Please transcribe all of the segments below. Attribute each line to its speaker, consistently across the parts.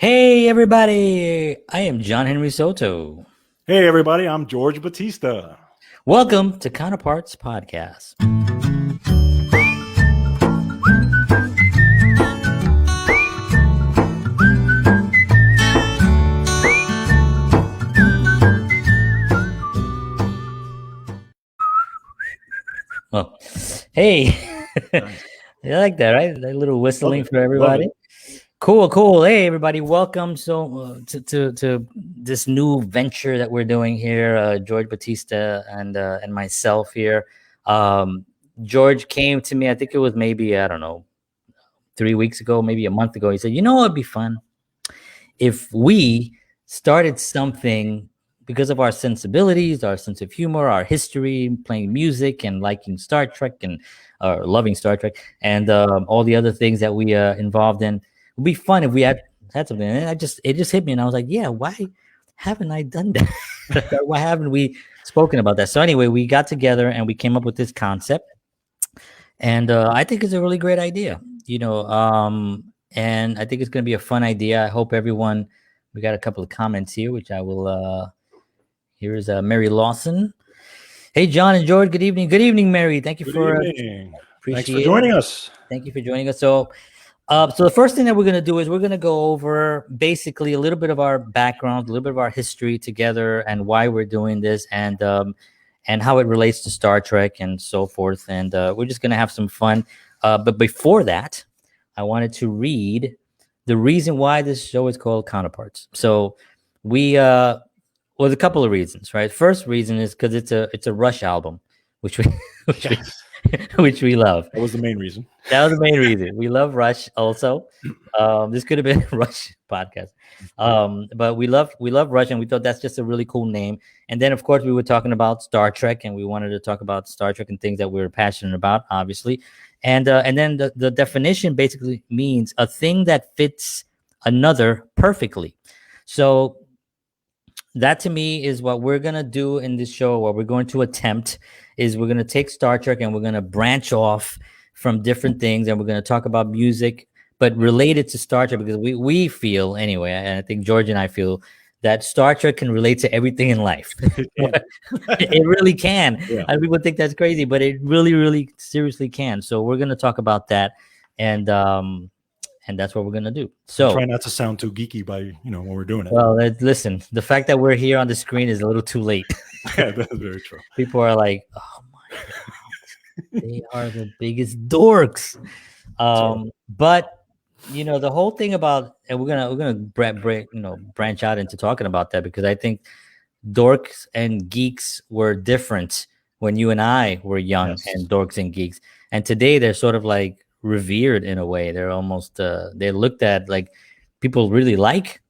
Speaker 1: Hey, everybody! I am John Henry Soto.
Speaker 2: Hey, everybody, I'm George Batista.
Speaker 1: Welcome to Counterparts Podcast. Oh, hey.
Speaker 2: Nice.
Speaker 1: You like that, right? That little whistling for
Speaker 2: Love
Speaker 1: everybody.
Speaker 2: it.
Speaker 1: Cool. Hey, everybody! Welcome to this new venture that we're doing here. George Batista and myself here. George came to me. I think it was maybe, I don't know, 3 weeks ago, maybe a month ago. He said, "You know what would be fun if we started something because of our sensibilities, our sense of humor, our history, playing music and liking Star Trek and loving Star Trek and all the other things that we involved in. It would be fun if we had something." And it just hit me, and I was like, "Yeah, why haven't I done that? Why haven't we spoken about that?" So anyway, we got together and we came up with this concept, and I think it's a really great idea. And I think it's going to be a fun idea. I hope everyone. We got a couple of comments here, which I will. Here's Mary Lawson. Hey, John and George. Good evening. Good evening, Mary. Thank you
Speaker 2: Good
Speaker 1: for
Speaker 2: evening. Thanks for
Speaker 1: appreciate
Speaker 2: joining
Speaker 1: it.
Speaker 2: us.
Speaker 1: Thank you for joining us. So the first thing that we're going to do is we're going to go over basically a little bit of our background, a little bit of our history together, and why we're doing this, and how it relates to Star Trek and so forth. And we're just going to have some fun. But before that, I wanted to read the reason why this show is called Counterparts. So we well, a couple of reasons, right? First reason is because it's a Rush album, which we which we love.
Speaker 2: That was the main reason.
Speaker 1: That was the main reason. We love Rush also. This could have been a Rush podcast. But we love Rush, and we thought that's just a really cool name. And then of course we were talking about Star Trek, and we wanted to talk about Star Trek and things that we were passionate about, obviously. And then the definition basically means a thing that fits another perfectly. So that to me is what we're going to do in this show. What we're going to attempt is we're going to take Star Trek and we're going to branch off from different things, and we're going to talk about music, but related to Star Trek, because we feel anyway, and I think George and I feel that Star Trek can relate to everything in life. It really can.
Speaker 2: Yeah.
Speaker 1: People think that's crazy, but it really, really seriously can. So we're going to talk about that, and that's what we're going to do. So
Speaker 2: try not to sound too geeky when we're doing it.
Speaker 1: Well, listen, the fact that we're here on the screen is a little too late.
Speaker 2: Yeah, that's very true.
Speaker 1: People are like, "Oh my God, they are the biggest dorks." But the whole thing about, and we're gonna branch out into talking about that, because I think dorks and geeks were different when you and I were young. Yes. And dorks and geeks, and today they're sort of like revered in a way. They're almost they're looked at like people really like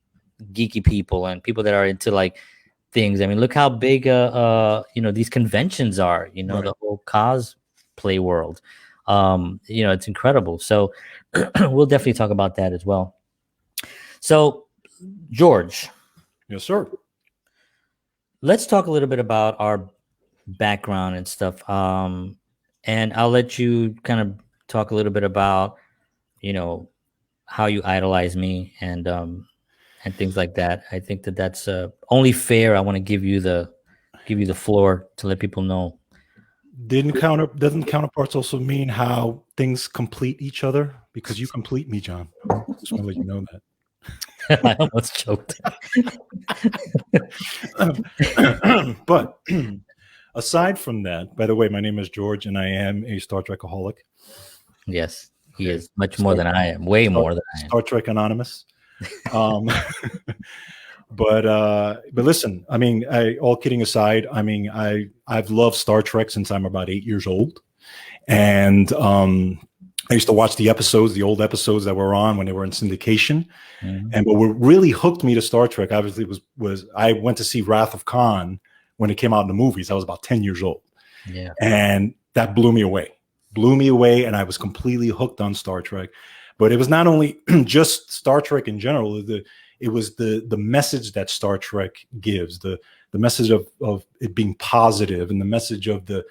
Speaker 1: geeky people and people that are into like things. I mean, look how big these conventions are, right. The whole cosplay world. It's incredible. So we'll definitely talk about that as well. So George.
Speaker 2: Yes, sir.
Speaker 1: Let's talk a little bit about our background and stuff. And I'll let you kind of talk a little bit about, how you idolize me and things like that. I think that's only fair. I want to give you the floor to let people know.
Speaker 2: Doesn't Counterparts also mean how things complete each other? Because you complete me, John. Just want to let you know that.
Speaker 1: I almost choked.
Speaker 2: But aside from that, by the way, my name is George, and I am a Star Trekaholic.
Speaker 1: Yes, he is much more than I am. Way more than I am.
Speaker 2: Star Trek Anonymous. But listen, I mean, all kidding aside, I mean, I've loved Star Trek since I'm about 8 years old, and I used to watch the old episodes that were on when they were in syndication. Mm-hmm. And what really hooked me to Star Trek, obviously, was I went to see Wrath of Khan when it came out in the movies. I was about 10 years old, and that blew me away, and I was completely hooked on Star Trek. But it was not only just Star Trek in general. It was the message that Star Trek gives, the message of it being positive, and the message of the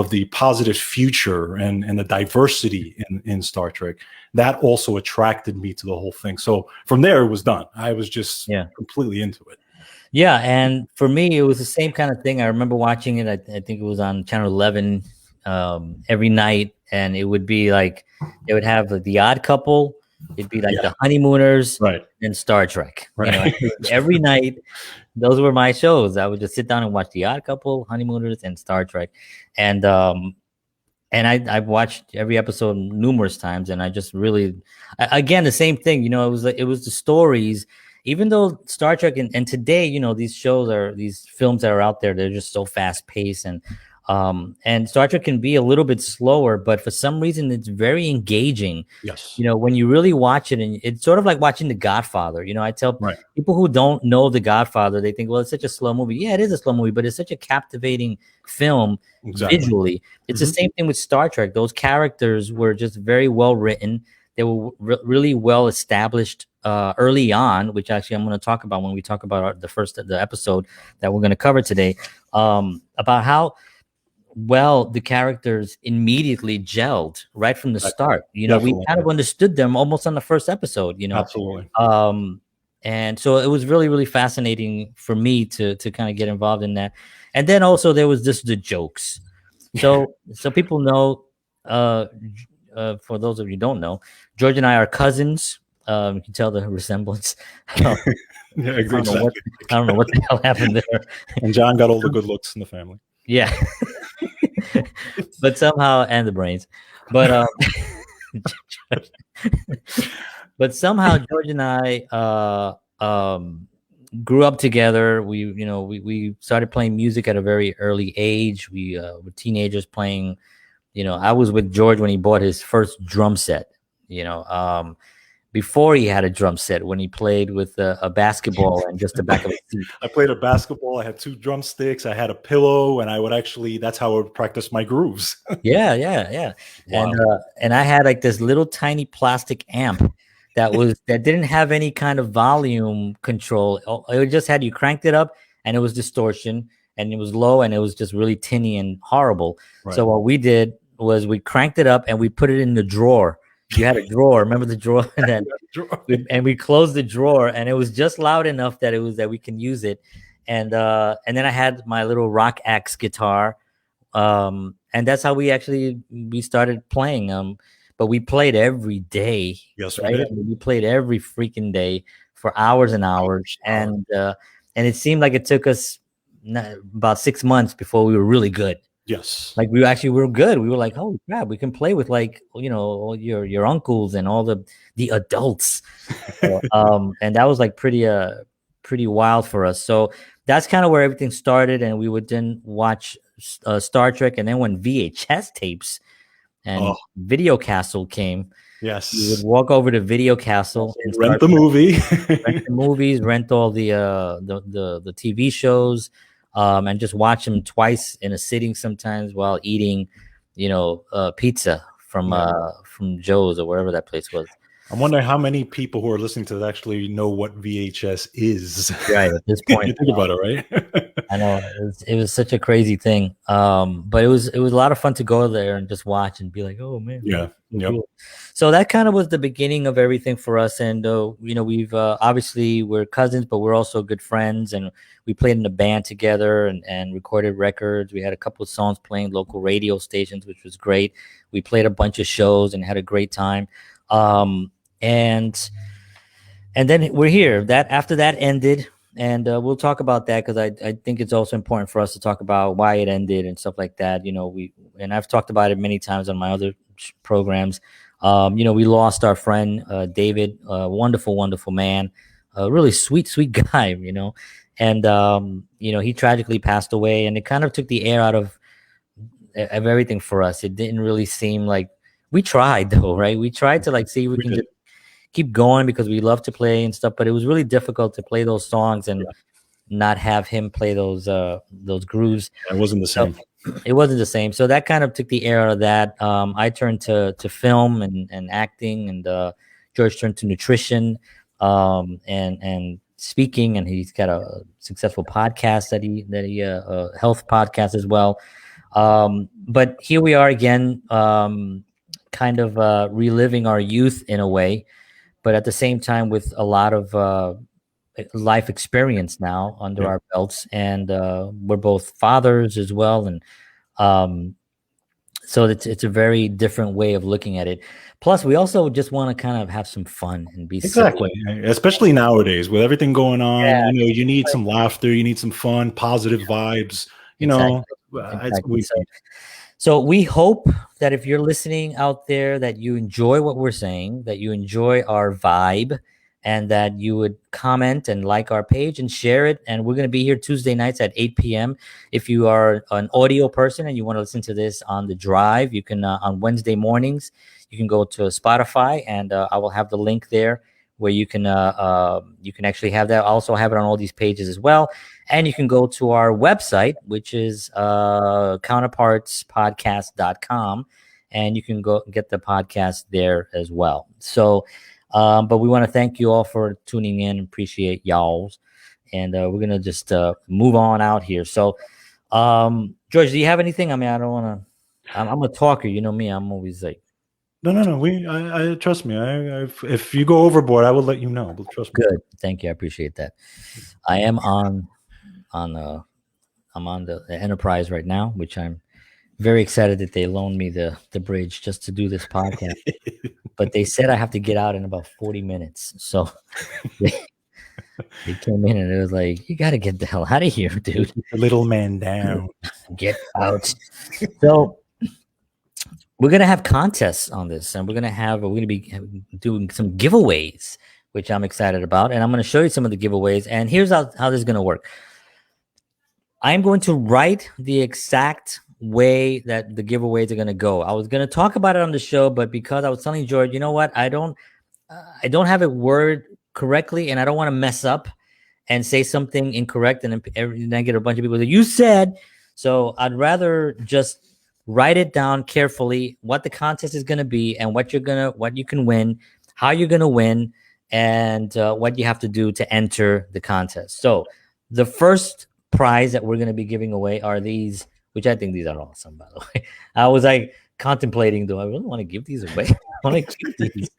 Speaker 2: the positive future and the diversity in Star Trek, that also attracted me to the whole thing. So from there, it was done. I was just completely into it.
Speaker 1: Yeah, and for me, it was the same kind of thing. I remember watching it. I think it was on Channel 11 every night, and it would be like they would have the Odd Couple. It'd be like the Honeymooners,
Speaker 2: right,
Speaker 1: and Star Trek.
Speaker 2: Right.
Speaker 1: You know, every night, those were my shows. I would just sit down and watch the Odd Couple, Honeymooners, and Star Trek, and I've watched every episode numerous times, and I just really, again, the same thing. You know, it was the stories. Even though Star Trek and today, you know, these films that are out there, they're just so fast paced, and Star Trek can be a little bit slower, but for some reason it's very engaging.
Speaker 2: Yes.
Speaker 1: You know, when you really watch it, and it's sort of like watching The Godfather. You know, I tell people who don't know The Godfather, they think, well, it's such a slow movie. Yeah, it is a slow movie, but it's such a captivating film visually. It's the same thing with Star Trek. Those characters were just very well written. They were really well established early on, which actually I'm going to talk about when we talk about the episode that we're going to cover today, about how well the characters immediately gelled right from the start. You know, we kind of understood them almost on the first episode, you know.
Speaker 2: Absolutely.
Speaker 1: And so it was really, really fascinating for me to kind of get involved in that. And then also there was just the jokes. So people know, for those of you who don't know, George and I are cousins. You can tell the resemblance.
Speaker 2: Exactly.
Speaker 1: I don't know what the hell happened there.
Speaker 2: And John got all the good looks in the family.
Speaker 1: Yeah. But somehow, and the brains. But but somehow George and I grew up together. We started playing music at a very early age. We were teenagers playing. You know, I was with George when he bought his first drum set. You know, before he had a drum set, when he played with a basketball and just the back of a seat.
Speaker 2: I played a basketball. I had 2 drumsticks. I had a pillow, and I would that's how I would practice my grooves.
Speaker 1: Yeah.
Speaker 2: Wow.
Speaker 1: And I had like this little tiny plastic amp that didn't have any kind of volume control. It just had, you cranked it up and it was distortion, and it was low, and it was just really tinny and horrible. Right. So what we did was we cranked it up and we put it in the drawer. You had a drawer. Remember the drawer? And we closed the drawer, and it was just loud enough that we can use it. And then I had my little rock axe guitar, and that's how we started playing. But we played every day.
Speaker 2: Yes,
Speaker 1: right? We played every freaking day for hours and hours, and it seemed like it took us about 6 months before we were really good.
Speaker 2: Yes.
Speaker 1: Like we were good. We were like, holy crap, we can play with, like, you know, all your uncles and all the adults. And that was like pretty wild for us. So that's kind of where everything started. And we would then watch Star Trek. And then when VHS tapes and Video Castle came,
Speaker 2: yes,
Speaker 1: we would walk over to Video Castle and
Speaker 2: rent the movie,
Speaker 1: rent the movies, rent all the TV shows. And just watch them twice in a sitting sometimes while eating, you know, pizza from Joe's or wherever that place was.
Speaker 2: I'm wondering how many people who are listening to this actually know what VHS is.
Speaker 1: Right, at this point.
Speaker 2: You think about it, right?
Speaker 1: I know it was such a crazy thing, but it was a lot of fun to go there and just watch and be like, oh man,
Speaker 2: yeah,
Speaker 1: yep. Cool. So that kind of was the beginning of everything for us. And you know, we've obviously we're cousins, but we're also good friends, and we played in a band together and recorded records. We had a couple of songs playing local radio stations, which was great. We played a bunch of shows and had a great time. And then we're here. That after that ended. And we'll talk about that because I think it's also important for us to talk about why it ended and stuff like that. You know, and I've talked about it many times on my other programs. You know, we lost our friend David, wonderful, wonderful man, a really sweet guy. You know, and you know, he tragically passed away, and it kind of took the air out of everything for us. It didn't really seem like we tried though, right? We tried to like see if we can just keep going because we love to play and stuff, but it was really difficult to play those songs and not have him play those grooves.
Speaker 2: It wasn't the same.
Speaker 1: It wasn't the same. So that kind of took the air out of that. I turned to film and acting, and George turned to nutrition and speaking, and he's got a successful podcast that he health podcast as well. But here we are again, kind of reliving our youth in a way, but at the same time with a lot of life experience now under
Speaker 2: Yeah.
Speaker 1: our belts, and we're both fathers as well, and um, so it's a very different way of looking at it. Plus, we also just want to kind of have some fun and be silly.
Speaker 2: Exactly. Especially nowadays with everything going on,
Speaker 1: Yeah,
Speaker 2: you need some laughter, you need some fun, positive vibes.
Speaker 1: exactly,
Speaker 2: It's
Speaker 1: exactly.
Speaker 2: we
Speaker 1: So we hope that if you're listening out there, that you enjoy what we're saying, that you enjoy our vibe, and that you would comment and like our page and share it. And we're going to be here Tuesday nights at 8 p.m. If you are an audio person and you want to listen to this on the drive, you can on Wednesday mornings, you can go to Spotify, and I will have the link there where you can actually have that. I also have it on all these pages as well. And you can go to our website, which is counterpartspodcast.com, and you can go get the podcast there as well. So, but we want to thank you all for tuning in. Appreciate y'all's. And we're going to just move on out here. So, George, do you have anything? I mean, I don't want to. I'm a talker. You know me. I'm always like,
Speaker 2: no. I trust me. If you go overboard, I will let you know. But trust me.
Speaker 1: good. Thank you. I appreciate that. I am on I'm on the Enterprise right now, which I'm very excited that they loaned me the bridge just to do this podcast. But they said I have to get out in about 40 minutes. So they came in and it was like, you got to get the hell out of here, dude.
Speaker 2: Keep the little man down.
Speaker 1: Get out. So we're going to have contests on this, and we're going to be doing some giveaways, which I'm excited about. And I'm going to show you some of the giveaways. And here's how this is going to work. I'm going to write the exact way that the giveaways are going to go. I was going to talk about it on the show, but because I was telling George, you know what, I don't have it worded correctly, and I don't want to mess up and say something incorrect, and then I get a bunch of people that you said. So I'd rather just write it down carefully, what the contest is going to be, and what you can win, how you're going to win, and what you have to do to enter the contest. So the first prize that we're going to be giving away are these, which I think these are awesome, by the way. I was like contemplating, do I really want to give these away? I want to keep these,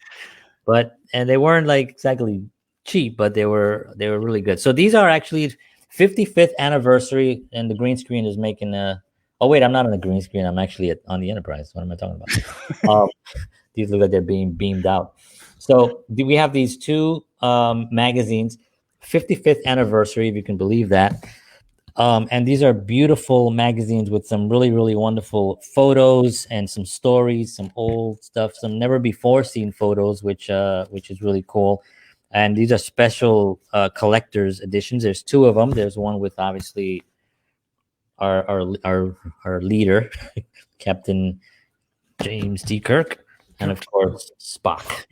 Speaker 1: and they weren't like exactly cheap, but they were really good. So these are actually 55th anniversary, and the green screen is making a. Oh wait, I'm not on the green screen. I'm actually on the Enterprise. What am I talking about? These look like they're being beamed out. So we have these two magazines, 55th anniversary, if you can believe that. And these are beautiful magazines with some really, really wonderful photos and some stories, some old stuff, some never before seen photos, which is really cool. And these are special collector's editions. There's two of them. There's one with obviously our leader, Captain James T. Kirk, and of course Spock.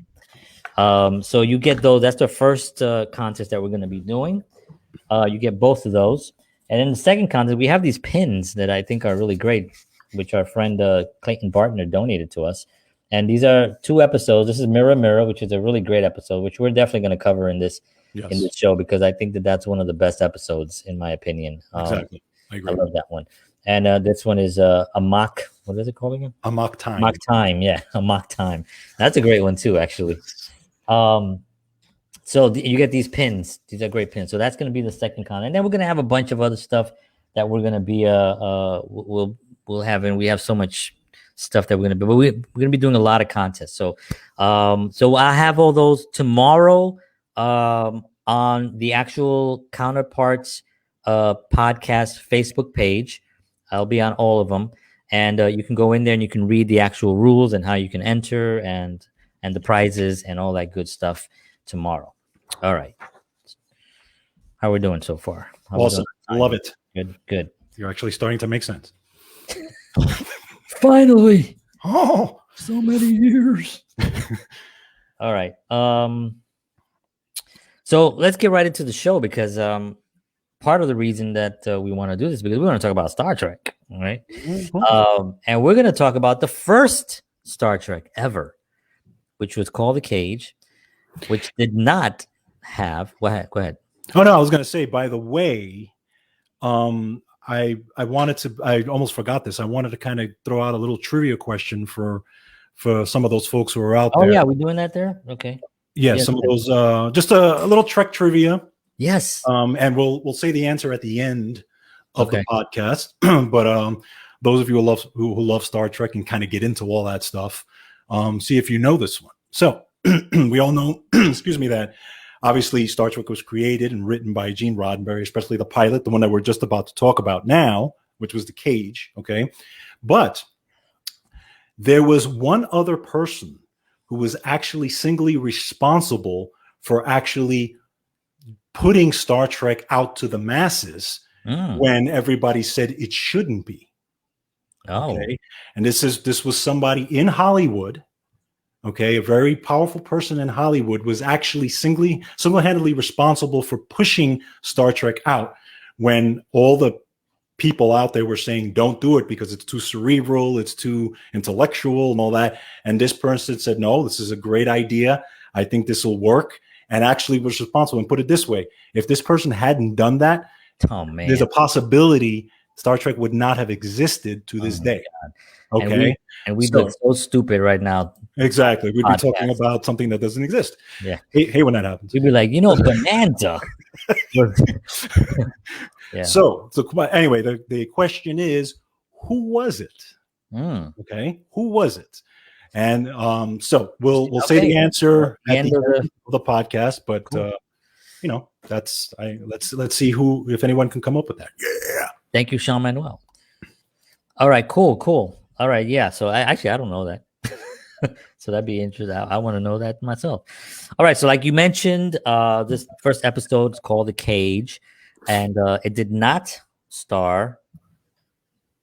Speaker 1: So you get those. That's the first contest that we're going to be doing. You get both of those. And in the second contest, we have these pins that I think are really great, which our friend Clayton Bartner donated to us. And these are 2 episodes. This is Mirror Mirror, which is a really great episode, which we're definitely going to cover in this show, because I think that's one of the best episodes, in my opinion.
Speaker 2: Exactly. I agree.
Speaker 1: I love that one. And this one is a mock. What is it called again?
Speaker 2: A mock time.
Speaker 1: Mock time. Yeah, a mock time. That's a great one too, actually. So you get these pins. These are great pins. So that's going to be the second con, and then we're going to have a bunch of other stuff that we're going to be we'll have, and we have so much stuff that we're going to be. But we're going to be doing a lot of contests. So I have all those tomorrow on the actual Counterparts podcast Facebook page. I'll be on all of them, and you can go in there and you can read the actual rules and how you can enter and the prizes and all that good stuff tomorrow. All right. How are we doing so far?
Speaker 2: Awesome. Love it.
Speaker 1: Good.
Speaker 2: You're actually starting to make sense.
Speaker 1: Finally.
Speaker 2: Oh, so many years.
Speaker 1: All right. So let's get right into the show, because part of the reason that we want to do this, because we want to talk about Star Trek, right? Mm-hmm. And we're going to talk about the first Star Trek ever, which was called The Cage, which did not have. Go ahead.
Speaker 2: Oh no, I was going to say. By the way, I wanted to. I almost forgot this. I wanted to kind of throw out a little trivia question for some of those folks who are out
Speaker 1: Oh
Speaker 2: there.
Speaker 1: yeah, we're doing that there. Okay.
Speaker 2: Yeah,
Speaker 1: Yes.
Speaker 2: some of those. Just a little Trek trivia.
Speaker 1: Yes.
Speaker 2: And we'll say the answer at the end of
Speaker 1: Okay.
Speaker 2: the podcast. But those of you who love Star Trek and kind of get into all that stuff, see if you know this one. So we all know, excuse me, that obviously Star Trek was created and written by Gene Roddenberry, especially the pilot, the one that we're just about to talk about now, which was The Cage. Okay, but there was one other person who was actually singly responsible for actually putting Star Trek out to the masses when everybody said it shouldn't be. Okay. And this was somebody in Hollywood. Okay. A very powerful person in Hollywood was actually single-handedly responsible for pushing Star Trek out when all the people out there were saying, don't do it because it's too cerebral, it's too intellectual and all that. And this person said, no, this is a great idea. I think this will work. And actually was responsible. And put it this way, if this person hadn't done that, there's a possibility Star Trek would not have existed to this day.
Speaker 1: God.
Speaker 2: Okay.
Speaker 1: And we've been so stupid right now.
Speaker 2: Exactly. We'd be talking about something that doesn't exist.
Speaker 1: Yeah.
Speaker 2: Hey, when that happens.
Speaker 1: We'd be like, Bonanza.
Speaker 2: Yeah. So anyway, the question is, who was it? Okay. Who was it? And so we'll say the answer at the end of the podcast, but cool. Let's see if anyone can come up with that. Yeah.
Speaker 1: Thank you, Sean Manuel. All right, cool. All right, yeah. So I don't know that. So that'd be interesting. I want to know that myself. All right, so like you mentioned, this first episode is called The Cage, and it did not star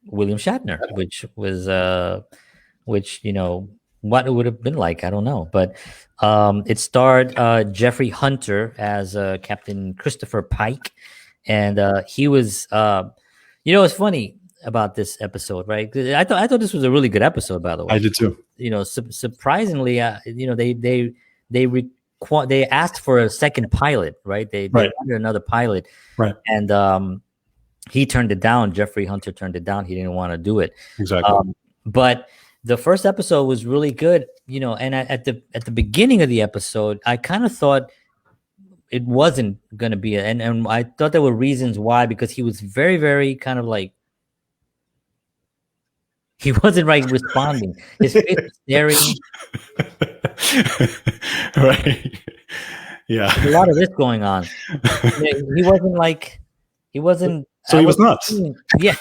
Speaker 1: William Shatner, which was what it would have been like, I don't know. But it starred Jeffrey Hunter as Captain Christopher Pike. And he was, it's funny about this episode, right? I thought this was a really good episode, by the way.
Speaker 2: I did too.
Speaker 1: Surprisingly, they asked for a second pilot, right? They wanted another pilot.
Speaker 2: Right.
Speaker 1: And he turned it down. Jeffrey Hunter turned it down. He didn't want to do it.
Speaker 2: Exactly.
Speaker 1: But the first episode was really good, and at the beginning of the episode, I kind of thought it wasn't going to be, and I thought there were reasons why, because he was very, very kind of like, he wasn't responding. His face was staring.
Speaker 2: Right. Yeah.
Speaker 1: There's a lot of this going on. He wasn't.
Speaker 2: So he was nuts.
Speaker 1: Yeah,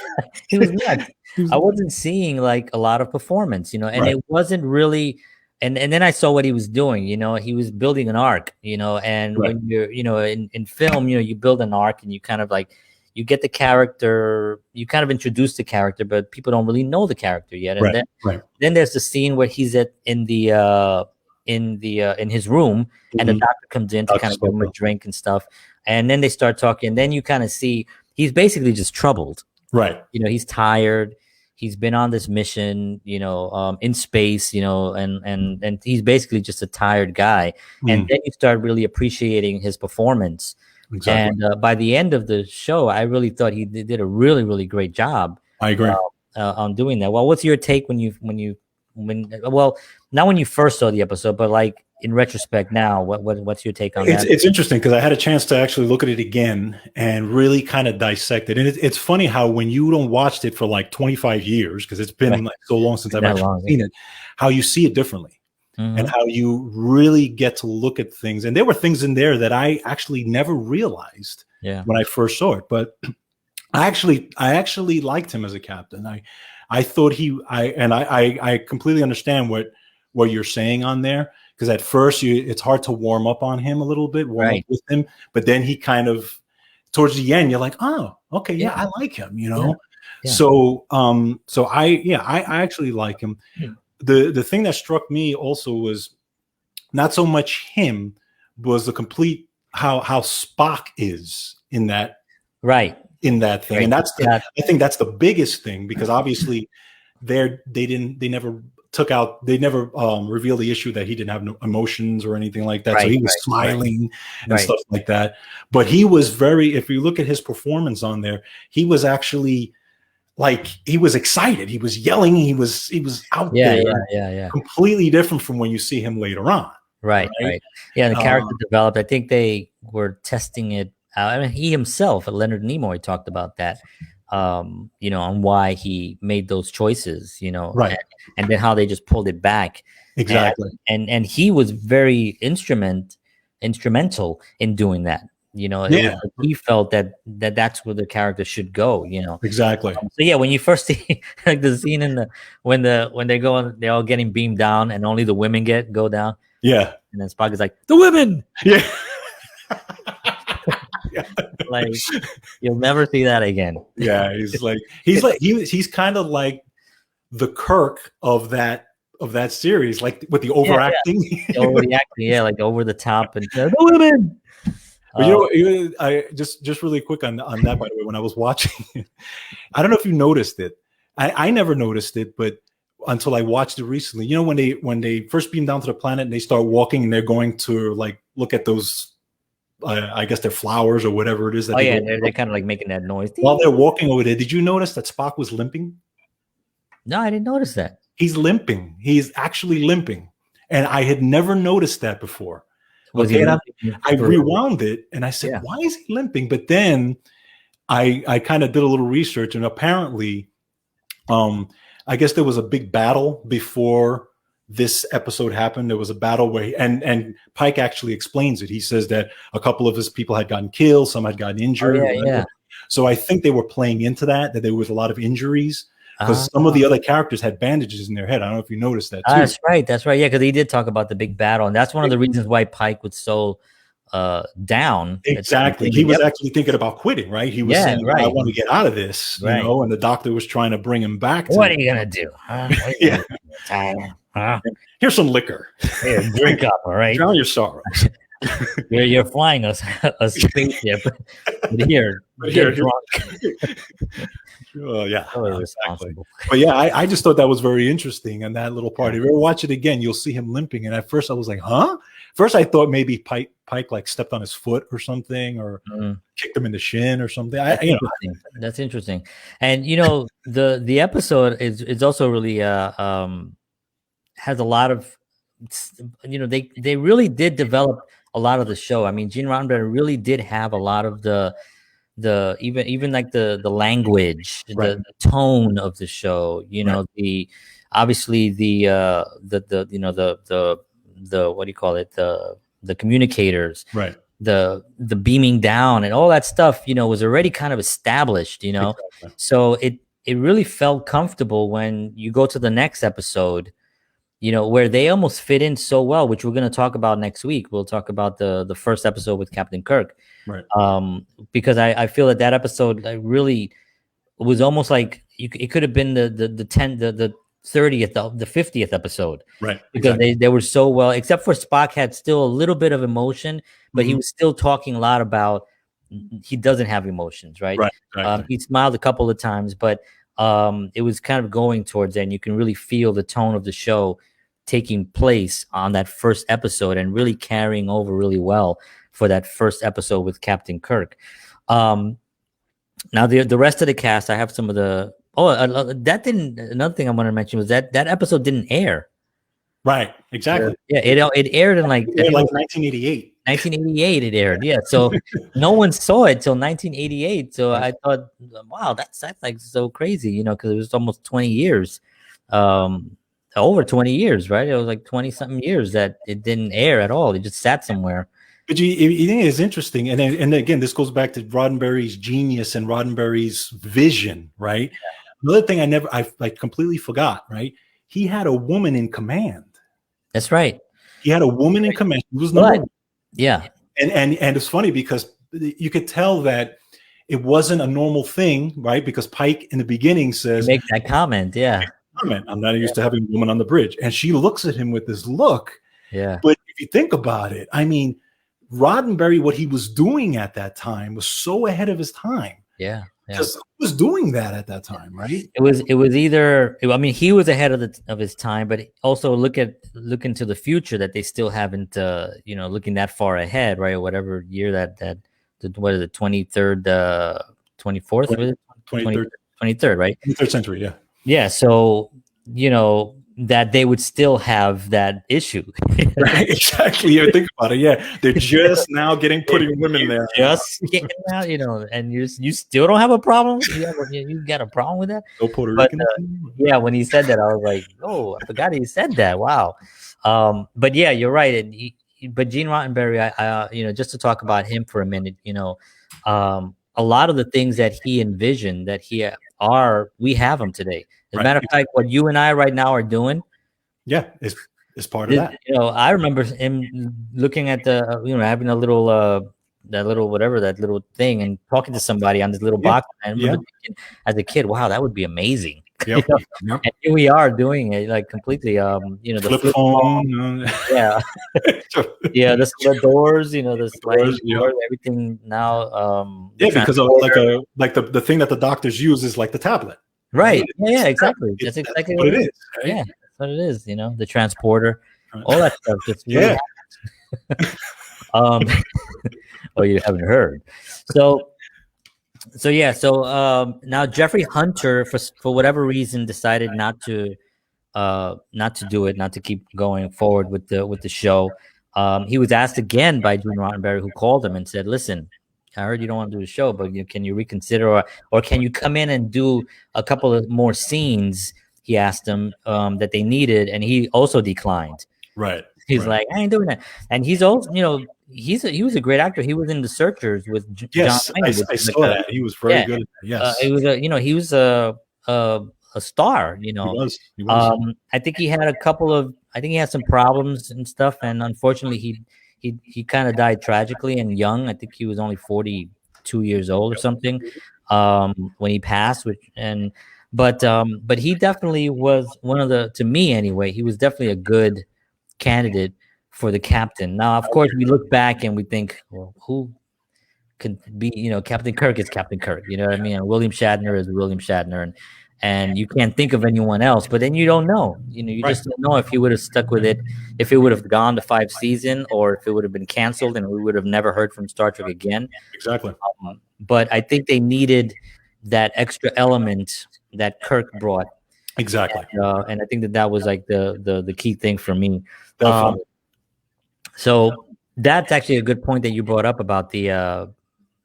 Speaker 1: he was nuts. I wasn't seeing like a lot of performance, and it wasn't really. And then I saw what he was doing. He was building an arc. And when you're, in film, you build an arc, and you kind of like, you get the character, you kind of introduce the character, but people don't really know the character yet. And then there's the scene where he's in his room, and the doctor comes in to kind of give him a drink and stuff, and then they start talking, and then you kind of see he's basically just troubled.
Speaker 2: Right.
Speaker 1: He's tired. He's been on this mission, in space, and he's basically just a tired guy. And then you start really appreciating his performance. Exactly. And by the end of the show, I really thought he did a really, really great job.
Speaker 2: I agree
Speaker 1: on doing that. Well, what's your take when not when you first saw the episode, but like in retrospect now, what's your take on that?
Speaker 2: It's interesting because I had a chance to actually look at it again and really kind of dissect it. And it's funny how when you don't watch it for like 25 years, because it's been like so long since I've actually seen it, how you see it differently. And how you really get to look at things. And there were things in there that I actually never realized when I first saw it. But I actually liked him as a captain. I thought I completely understand what you're saying on there. Because at first it's hard to warm up on him a little bit, warm up with him. But then he kind of, towards the end, you're like, oh, okay, yeah, I like him, Yeah. So I actually like him. The thing that struck me also was not so much him, was the complete how Spock is in that thing, and I think that's the biggest thing, because obviously they never took out. They never revealed the issue that he didn't have no emotions or anything like that.
Speaker 1: Right,
Speaker 2: so he was smiling and stuff like that. But he was very. If you look at his performance on there, he was actually like he was excited. He was yelling. He was out there.
Speaker 1: Yeah.
Speaker 2: Completely different from when you see him later on.
Speaker 1: Right. Yeah, the character developed. I think they were testing it out. I mean, he himself, Leonard Nimoy, talked about that. You know, on why he made those choices. You know,
Speaker 2: right,
Speaker 1: and then how they just pulled it back.
Speaker 2: Exactly.
Speaker 1: And he was very instrumental in doing that. You know, he felt that's where the character should go. You know,
Speaker 2: exactly.
Speaker 1: So yeah, when you first see like the scene in when they go on, they're all getting beamed down, and only the women go down.
Speaker 2: Yeah,
Speaker 1: and then Spock is like, the women.
Speaker 2: Yeah.
Speaker 1: Like you'll never see that again.
Speaker 2: Yeah, he's kind of like the Kirk of that series, like with the overacting.
Speaker 1: Like over the top and the women.
Speaker 2: But you know, I just really quick on that, by the way, when I was watching it, I don't know if you noticed it. I never noticed it, but until I watched it recently. You know, when they first beam down to the planet and they start walking and they're going to like look at those I guess they're flowers or whatever it is. That
Speaker 1: they're kind of like making that noise.
Speaker 2: While they're walking over there, did you notice that Spock was limping?
Speaker 1: No, I didn't notice that.
Speaker 2: He's limping. He's actually limping. And I had never noticed that before. I rewound it and I said, why is he limping? But then I kind of did a little research, and apparently, I guess there was a big battle before this episode happened. There was a battle where and Pike actually explains it. He says that a couple of his people had gotten killed, some had gotten injured. So I think they were playing into that there was a lot of injuries because some of the other characters had bandages in their head. I don't know if you noticed that too.
Speaker 1: That's right. Yeah, because he did talk about the big battle, and that's one of the reasons why Pike was so down.
Speaker 2: Exactly. He was actually thinking about quitting, right? He was saying, I want to get out of this, you know, and the doctor was trying to bring him back.
Speaker 1: What are you going to do?
Speaker 2: Here's some liquor.
Speaker 1: Here, drink up, all right?
Speaker 2: Drown your sorrows.
Speaker 1: You're flying a spaceship. But here, get drunk.
Speaker 2: Yeah. Exactly. But yeah, I just thought that was very interesting. And that little part, if you ever watch it again, you'll see him limping. And at first I was like, huh? First I thought maybe Pike like stepped on his foot or something, or kicked him in the shin or something.
Speaker 1: That's interesting. And you know, the episode is also really has a lot of, you know, they really did develop a lot of the show. I mean, Gene Roddenberry really did have a lot of the even like the language, the tone of the show. You know, obviously the you know the what do you call it, the communicators, the beaming down and all that stuff, you know, was already kind of established, you know. So it really felt comfortable when you go to the next episode, you know, where they almost fit in so well, which we're going to talk about next week. We'll talk about the first episode with Captain Kirk, because I feel that episode really was almost like it could have been the 30th, the 50th episode, because they were so well, except for Spock had still a little bit of emotion, but he was still talking a lot about he doesn't have emotions, he smiled a couple of times, but it was kind of going towards that, and you can really feel the tone of the show taking place on that first episode and really carrying over really well for that first episode with Captain Kirk. Now the rest of the cast, I have some of the another thing I want to mention was that episode didn't air.
Speaker 2: Right, exactly.
Speaker 1: It aired in like
Speaker 2: 1988.
Speaker 1: 1988 it aired. Yeah, so no one saw it till 1988. So I thought, wow, that's like so crazy, you know, because it was almost 20 years, over 20 years, right? It was like 20 something years that it didn't air at all. It just sat somewhere.
Speaker 2: But you think it's interesting, and again, this goes back to Roddenberry's genius and Roddenberry's vision, right? Yeah. Another thing I completely forgot, right? He had a woman in command.
Speaker 1: That's right.
Speaker 2: He had a woman in command. He was number one.
Speaker 1: Yeah.
Speaker 2: And it's funny because you could tell that it wasn't a normal thing, right? Because Pike in the beginning says,
Speaker 1: make that comment,
Speaker 2: I'm not used to having a woman on the bridge. And she looks at him with this look.
Speaker 1: Yeah.
Speaker 2: But if you think about it, I mean, Roddenberry, what he was doing at that time was so ahead of his time.
Speaker 1: Yeah.
Speaker 2: Because who was doing that at that time, right?
Speaker 1: It was either, I mean, he was ahead of his time, but also look into the future, that they still haven't looking that far ahead, right? Or whatever year what is it, 23rd, 24th,
Speaker 2: 23rd,
Speaker 1: 23rd, right?
Speaker 2: 23rd century, yeah.
Speaker 1: Yeah, so that they would still have that issue.
Speaker 2: Right, exactly. You think about it. Yeah, they're just now putting women there.
Speaker 1: Just getting out, and you still don't have a problem. You got a problem with that?
Speaker 2: No Puerto
Speaker 1: But
Speaker 2: Rican.
Speaker 1: yeah, when he said that, I was like, oh, I forgot he said that. Wow. But yeah, you're right. But Gene Roddenberry, I just to talk about him for a minute, a lot of the things that he envisioned, that we have them today. As a matter of fact, what you and I right now are doing,
Speaker 2: yeah, is part of that.
Speaker 1: I remember him looking at the, having a little, that little thing, and talking to somebody on this little box. I remember thinking, as a kid, wow, that would be amazing.
Speaker 2: Yep.
Speaker 1: And here we are doing it, like, completely. The
Speaker 2: flip phone.
Speaker 1: Yeah, yeah, the doors, the sliding doors, everything now.
Speaker 2: Because of like the thing that the doctors use is like the tablet.
Speaker 1: Right. Yeah, exactly. That's exactly what it is. Right? Yeah, that's what it is. The transporter, all that stuff. Just really well, you haven't heard. So now Jeffrey Hunter, for whatever reason, decided not to do it, not to keep going forward with the show. He was asked again by Gene Roddenberry, who called him and said, "Listen, I heard you don't want to do the show, but can you reconsider, or can you come in and do a couple of more scenes?" He asked him that they needed, and he also declined.
Speaker 2: Right.
Speaker 1: He's like, "I ain't doing that." And he's also, he was a great actor. He was in The Searchers with John Wayne.
Speaker 2: I saw that. He was very good at that. Yes.
Speaker 1: He was a star. He
Speaker 2: was.
Speaker 1: I think he had some problems and stuff, and unfortunately, he kind of died tragically and young. I think he was only 42 years old or something when he passed. But he definitely was one of to me anyway, he was definitely a good candidate for the captain. Now, of course, we look back and we think, well, who could be? Captain Kirk is Captain Kirk. You know what I mean? And William Shatner is William Shatner, and you can't think of anyone else. But then you don't know. You just don't know if he would have stuck with it, if it would have gone to 5 seasons, or if it would have been canceled and we would have never heard from Star Trek again.
Speaker 2: Exactly.
Speaker 1: But I think they needed that extra element that Kirk brought.
Speaker 2: Exactly.
Speaker 1: And I think that was like the key thing for me.
Speaker 2: Definitely.
Speaker 1: So that's actually a good point that you brought up about the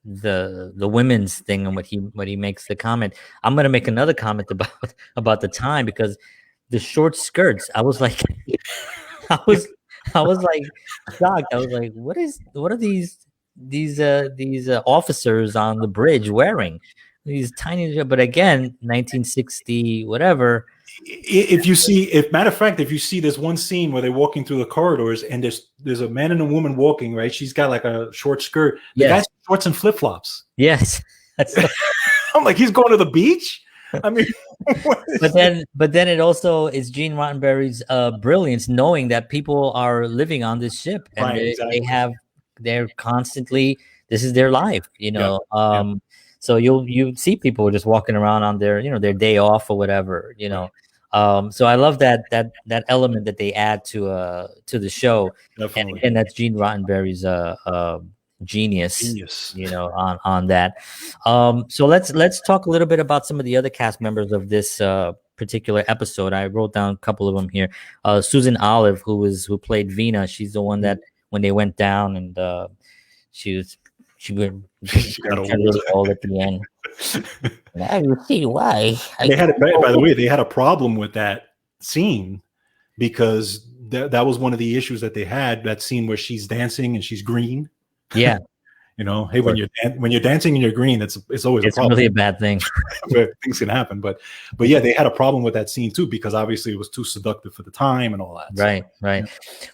Speaker 1: women's thing, and what he makes the comment. I'm going to make another comment about the time, because the short skirts, I was like, I was like shocked. I was like, what are these officers on the bridge wearing? These tiny, but again, 1960 whatever.
Speaker 2: Matter of fact, if you see this one scene where they're walking through the corridors, and there's a man and a woman walking, right? She's got like a short skirt. The guy's shorts and flip flops.
Speaker 1: Yes,
Speaker 2: I'm like, he's going to the beach. I mean,
Speaker 1: but then it also is Gene Roddenberry's brilliance, knowing that people are living on this ship, and they're constantly, this is their life, So you see people just walking around on their their day off or whatever, So I love that element that they add to the show.
Speaker 2: Definitely.
Speaker 1: And that's Gene Roddenberry's genius. On that. So let's talk a little bit about some of the other cast members of this particular episode. I wrote down a couple of them here. Susan Olive, who played Vina, she's the one that when they went down, and she got old at the end. Now you see why.
Speaker 2: By the way, they had a problem with that scene, because that was one of the issues that they had. That scene where she's dancing and she's green.
Speaker 1: Yeah.
Speaker 2: Hey, when you're dancing and you're green, it's always a problem.
Speaker 1: Really a bad thing.
Speaker 2: Things can happen, but yeah, they had a problem with that scene too, because obviously it was too seductive for the time and all that.
Speaker 1: Right.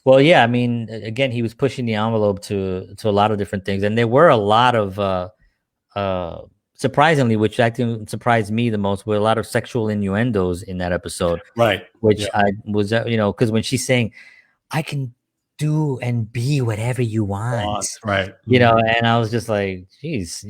Speaker 1: Well, yeah, I mean, again, he was pushing the envelope to a lot of different things, and there were a lot of surprisingly, which I think surprised me the most, were a lot of sexual innuendos in that episode.
Speaker 2: Right.
Speaker 1: Which I was, because when she's saying, "I can do and be whatever you want,"
Speaker 2: right?
Speaker 1: And I was just like, geez,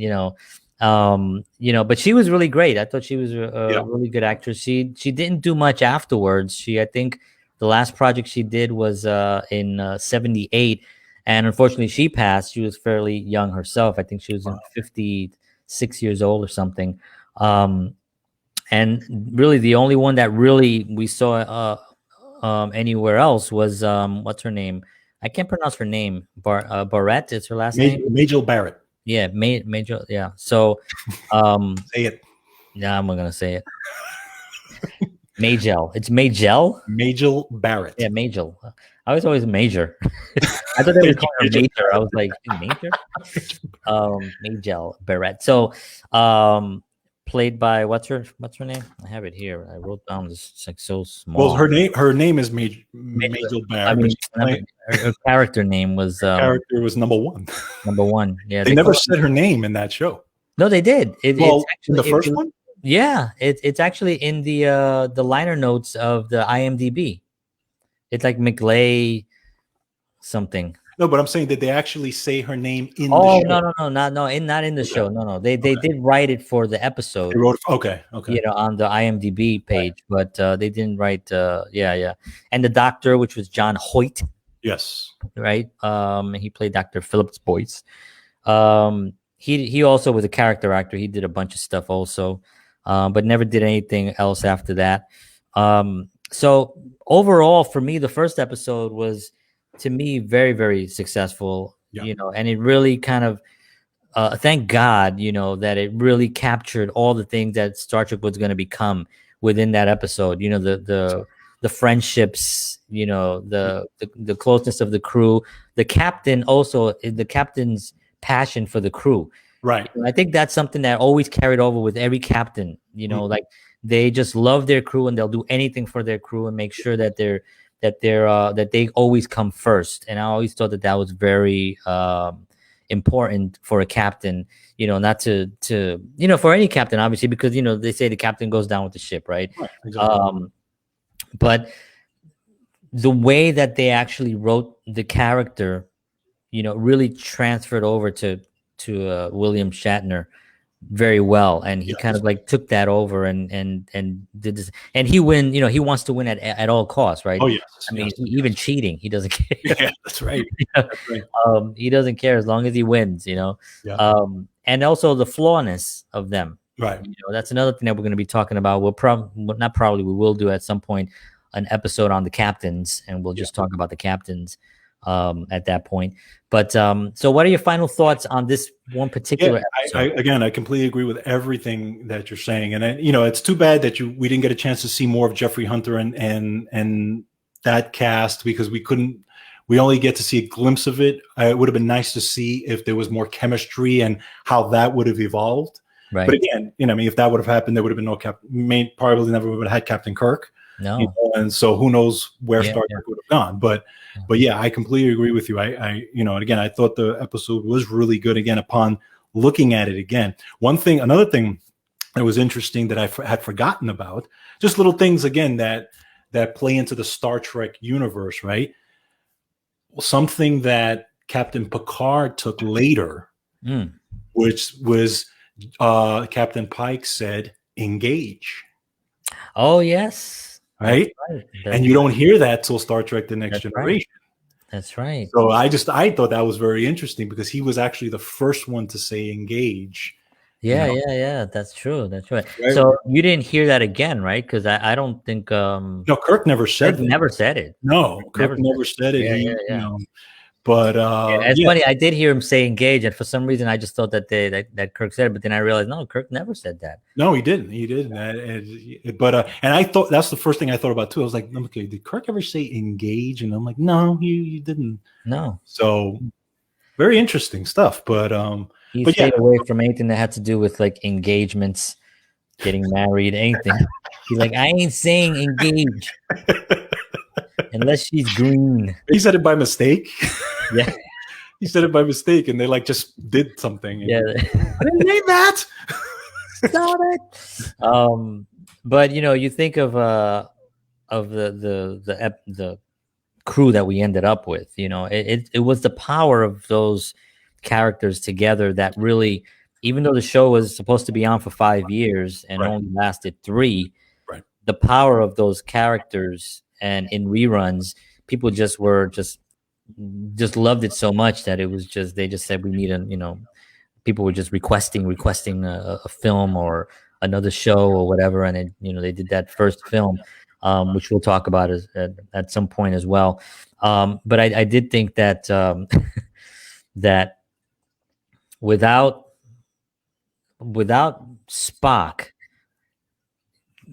Speaker 1: But she was really great. I thought she was
Speaker 2: Yeah.
Speaker 1: a really good actress. She didn't do much afterwards. I think the last project she did was in '78, and unfortunately she passed. She was fairly young herself. I think she was 56 years old or something. Um, and really the only one that really we saw anywhere else was what's her name? I can't pronounce her name. Barrett is her last name.
Speaker 2: Majel Barrett.
Speaker 1: Yeah, Major. Yeah. So,
Speaker 2: Say it.
Speaker 1: yeah, I'm not gonna say it. Majel. It's Majel.
Speaker 2: Majel Barrett.
Speaker 1: Yeah, Majel. I was always Major. I thought they were calling her Major. I was like, Major. Majel Barrett. So, played by what's her name? I have it here. I wrote down this. It's like so small.
Speaker 2: Well, her name is Majel Barrett.
Speaker 1: I mean, her character name was
Speaker 2: character was number one.
Speaker 1: Number one. Yeah,
Speaker 2: they never said her name in that show.
Speaker 1: No, they did.
Speaker 2: It's actually, the first one.
Speaker 1: Yeah, it's actually in the liner notes of the IMDb. It's like McLay something.
Speaker 2: No, but I'm saying, did they actually say her name in
Speaker 1: the show?
Speaker 2: No,
Speaker 1: not in the show. No. They did write it for the episode.
Speaker 2: They wrote okay.
Speaker 1: On the IMDb page, right. But they didn't write. Yeah. And the doctor, which was John Hoyt.
Speaker 2: Yes.
Speaker 1: Right. He played Dr. Phillips Boyce. He also was a character actor. He did a bunch of stuff also, but never did anything else after that. So overall, for me, the first episode was, to me, very, very successful. Yeah. And it really kind of, thank God, that it really captured all the things that Star Trek was going to become within that episode. The friendships, the closeness of the crew, the captain's passion for the crew.
Speaker 2: Right.
Speaker 1: I think that's something that always carried over with every captain. Like they just love their crew and they'll do anything for their crew and make sure that they always come first. And I always thought that was very important for a captain. Not to for any captain, obviously, because they say the captain goes down with the ship, right? Exactly. But the way that they actually wrote the character, really transferred over to William Shatner very well, and he kind of like took that over and did this, and he wants to win at all costs, right?
Speaker 2: Oh yes.
Speaker 1: I mean, even cheating, he doesn't care.
Speaker 2: Yeah, that's right.
Speaker 1: That's right. He doesn't care as long as he wins, Yeah. And also the flawness of them.
Speaker 2: Right.
Speaker 1: That's another thing that we're going to be talking about. We will do at some point an episode on the captains, and we'll just talk about the captains at that point. But so what are your final thoughts on this one particular episode?
Speaker 2: I completely agree with everything that you're saying. And it's too bad that we didn't get a chance to see more of Jeffrey Hunter and that cast, because we only get to see a glimpse of it. It would have been nice to see if there was more chemistry and how that would have evolved. Right. But again, if that would have happened, there would have been no probably never would have had Captain Kirk.
Speaker 1: No.
Speaker 2: And so who knows where Star Trek would have gone. But yeah, I completely agree with you. I and again, I thought the episode was really good again upon looking at it again. Another thing that was interesting that I had forgotten about, just little things again that play into the Star Trek universe, right? Something that Captain Picard took later, which was Captain Pike said, engage.
Speaker 1: Oh, yes.
Speaker 2: Right. And you don't hear that till Star Trek The Next Generation.
Speaker 1: Right. That's right.
Speaker 2: So I thought that was very interesting, because he was actually the first one to say engage.
Speaker 1: Yeah. That's true. That's right. So you didn't hear that again, right? Because I don't think
Speaker 2: no, Kirk never said it.
Speaker 1: Never said it.
Speaker 2: No, Kirk never said it.
Speaker 1: Yeah.
Speaker 2: But
Speaker 1: it's funny. I did hear him say engage, and for some reason, I just thought that that Kirk said it. But then I realized, no, Kirk never said that.
Speaker 2: No, he didn't. He didn't. But I thought that's the first thing I thought about too. I was like, okay, did Kirk ever say engage? And I'm like, no, he didn't.
Speaker 1: No.
Speaker 2: So very interesting stuff. But
Speaker 1: he stayed away from anything that had to do with like engagements, getting married, anything. He's like, I ain't saying engage. Unless she's green.
Speaker 2: He said it by mistake.
Speaker 1: Yeah.
Speaker 2: He said it by mistake, and they like just did something.
Speaker 1: Yeah.
Speaker 2: I didn't mean that.
Speaker 1: Stop it. But you think of the crew that we ended up with. It was the power of those characters together that really even though the show was supposed to be on for 5 years and
Speaker 2: Right.
Speaker 1: only lasted 3,
Speaker 2: Right.
Speaker 1: the power of those characters and in reruns, people just loved it so much that it was just they just said we need people were just requesting a film or another show or whatever, and they did that first film, which we'll talk about at some point as well. But I did think that that without Spock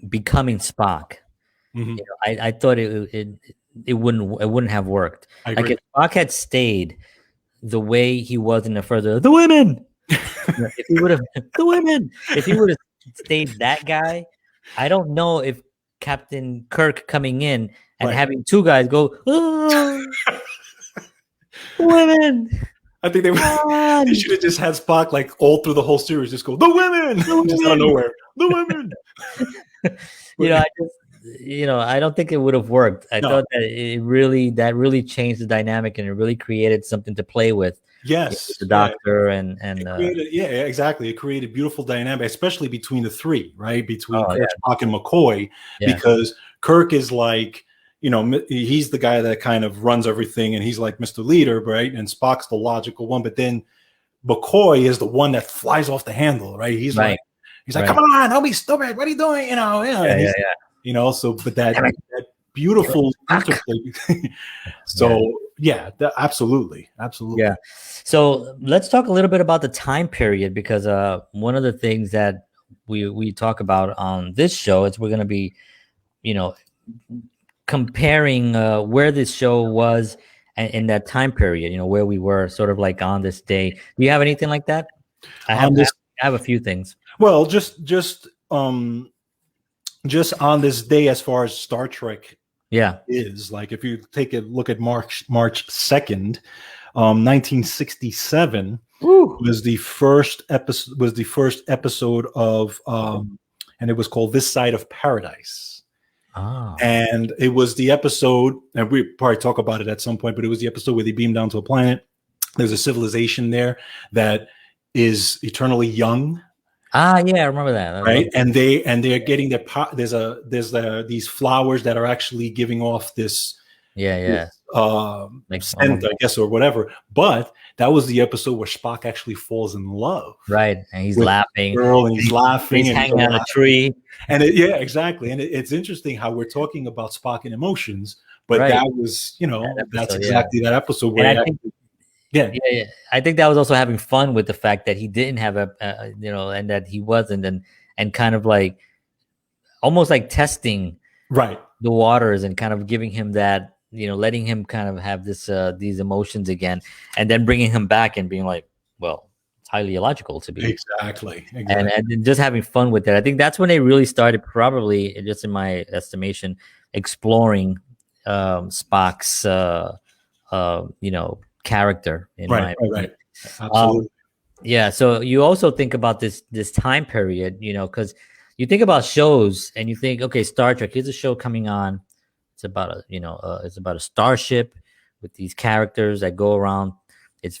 Speaker 1: becoming Spock, I thought it wouldn't have worked.
Speaker 2: I agree.
Speaker 1: Like if Spock had stayed the way he was in the women. If he would have stayed that guy, I don't know if Captain Kirk coming in and having two guys go, oh, women.
Speaker 2: I think they should have just had Spock like all through the whole series, just go the women, just out of nowhere, the women.
Speaker 1: I don't think it would have worked. I thought that it really changed the dynamic and it really created something to play with.
Speaker 2: Yes,
Speaker 1: the Doctor and
Speaker 2: exactly. It created beautiful dynamic, especially between the three, right? Between Kirk, Spock, and McCoy, because Kirk is like, he's the guy that kind of runs everything, and he's like Mr. Leader, right? And Spock's the logical one, but then McCoy is the one that flies off the handle, right? He's like, come on, don't be stupid. What are you doing? So, but that beautiful interplay. So absolutely.
Speaker 1: Yeah. So let's talk a little bit about the time period, because one of the things that we talk about on this show is we're going to be, comparing where this show was in that time period, where we were sort of like on this day. Do you have anything like that? I have a few things.
Speaker 2: Well, just on this day, as far as Star Trek is, like, if you take a look at March 2nd, 1967 was the first episode of and it was called This Side of Paradise. And it was the episode, and we probably talk about it at some point, but it was the episode where they beam down to a planet. There's a civilization there that is eternally young.
Speaker 1: I remember that.
Speaker 2: Right, and they're getting their these flowers that are actually giving off this scent, I guess, or whatever. But that was the episode where Spock actually falls in love,
Speaker 1: right? And he's laughing,
Speaker 2: he's laughing,
Speaker 1: he's hanging on a tree,
Speaker 2: and exactly. And it's interesting how we're talking about Spock and emotions, but that was that's exactly that episode where.
Speaker 1: I think that was also having fun with the fact that he didn't have and that he wasn't, and kind of like almost like testing the waters and kind of giving him that, letting him kind of have these emotions again, and then bringing him back and being like, well, it's highly illogical to be
Speaker 2: exactly.
Speaker 1: And just having fun with it. I think that's when they really started, probably, just in my estimation, exploring Spock's character in my
Speaker 2: right. Absolutely.
Speaker 1: So you also think about this time period, because you think about shows and you think, okay, Star Trek, here's a show coming on. It's about a starship with these characters that go around. It's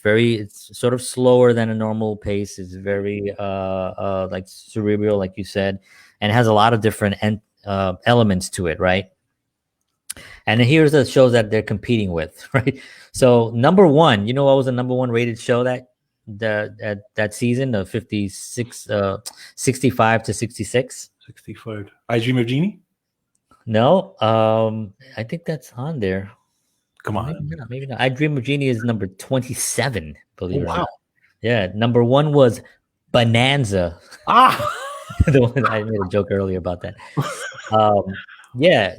Speaker 1: sort of slower than a normal pace. It's very like cerebral, like you said, and it has a lot of different elements to it, right? And here's the shows that they're competing with, right? So number one, what was the number one rated show that season of 65 to 66?
Speaker 2: 65. I Dream of Jeannie?
Speaker 1: No, I think that's on there.
Speaker 2: Come on.
Speaker 1: Maybe not. I Dream of Jeannie is number 27, believe it or not. Yeah, number one was Bonanza. The one I made a joke earlier about that.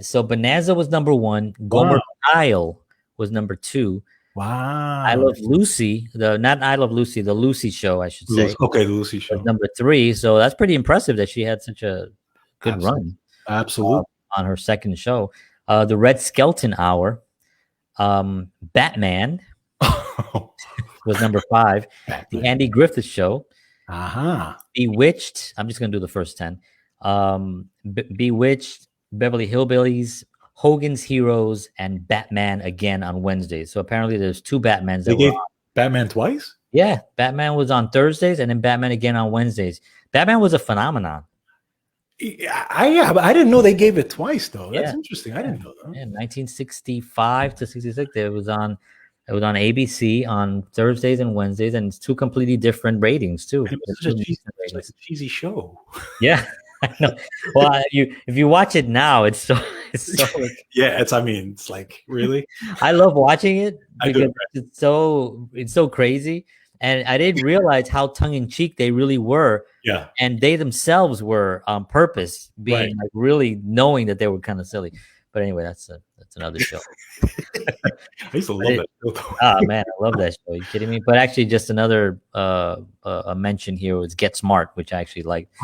Speaker 1: So Bonanza was number one. Gomer Pyle was number two.
Speaker 2: Wow.
Speaker 1: I Love Lucy, not I Love Lucy, the Lucy Show, I should say.
Speaker 2: Okay, the Lucy Show.
Speaker 1: Number three. So that's pretty impressive that she had such a good run.
Speaker 2: Absolutely.
Speaker 1: On her second show. The Red Skelton Hour. Batman was number 5. The Andy Griffith Show. Bewitched. I'm just going to do the first 10. Bewitched, Beverly Hillbillies, Hogan's Heroes, and Batman again on Wednesdays. So apparently there's 2 Batmans.
Speaker 2: They gave Batman twice?
Speaker 1: Yeah, Batman was on Thursdays and then Batman again on Wednesdays. Batman was a phenomenon.
Speaker 2: Yeah, but I didn't know they gave it twice though. That's
Speaker 1: Yeah,
Speaker 2: interesting. I
Speaker 1: yeah,
Speaker 2: didn't know that.
Speaker 1: yeah. 1965 to 66. It was on ABC on Thursdays and Wednesdays, and it's two completely different ratings too.
Speaker 2: And it was
Speaker 1: Two different
Speaker 2: such like
Speaker 1: ratings.
Speaker 2: a cheesy show.
Speaker 1: Yeah, I know. Well, if you watch it now, it's so it's so.
Speaker 2: Yeah, it's like really.
Speaker 1: I love watching it
Speaker 2: I
Speaker 1: because
Speaker 2: do.
Speaker 1: it's so crazy, and I didn't realize how tongue in cheek they really were,
Speaker 2: Yeah,
Speaker 1: and they themselves were on purpose being
Speaker 2: right.
Speaker 1: like really knowing that they were kind of silly. But anyway, that's another show.
Speaker 2: I used to love that show though.
Speaker 1: Oh man, I love that show. Are you kidding me? But actually, just another a mention here was Get Smart, which I actually liked.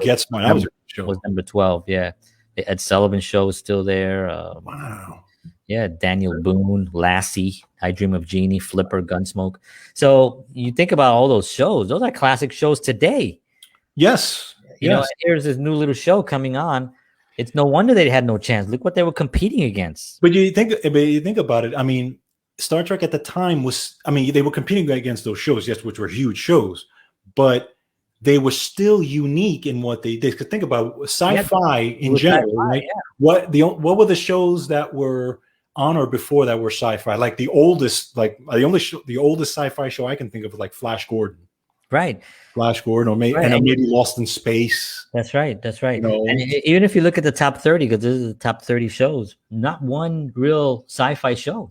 Speaker 2: Get Smart. That was a good show.
Speaker 1: Was number 12. Yeah, the Ed Sullivan Show is still there.
Speaker 2: Wow.
Speaker 1: Yeah, Daniel Boone, Lassie, I Dream of Jeannie, Flipper, Gunsmoke. So you think about all those shows; those are classic shows today.
Speaker 2: Yes.
Speaker 1: You know, and here's this new little show coming on. It's no wonder they had no chance. Look what they were competing against.
Speaker 2: But you think about it. I mean, Star Trek at the time was. I mean, they were competing against those shows, yes, which were huge shows, but they were still unique in what they did. Because think about sci-fi in general. Right? Yeah. What were the shows that were on or before that were sci-fi? Like the oldest sci-fi show I can think of was like Flash Gordon.
Speaker 1: Right.
Speaker 2: Flash Gordon, or maybe Lost in Space.
Speaker 1: That's right. That's right.
Speaker 2: You know?
Speaker 1: And even if you look at the top 30, because this is the top 30 shows, not one real sci-fi show.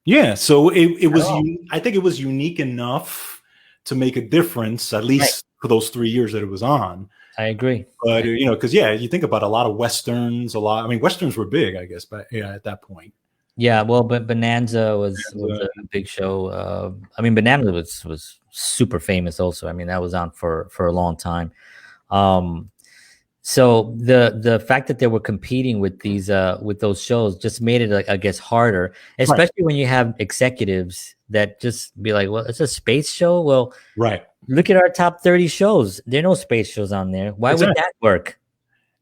Speaker 2: Yeah. So it was, I think it was unique enough to make a difference, at least for those 3 years that it was on.
Speaker 1: I agree.
Speaker 2: But, you know, because, you think about a lot of Westerns, Westerns were big, I guess, but at that point.
Speaker 1: Yeah, well, but Bonanza was a big show. Bonanza was super famous also. I mean, that was on for a long time. So the fact that they were competing with these with those shows just made it, I guess, harder, especially when you have executives that just be like, well, it's a space show. Well, look at our top 30 shows. There are no space shows on there. Why would that work?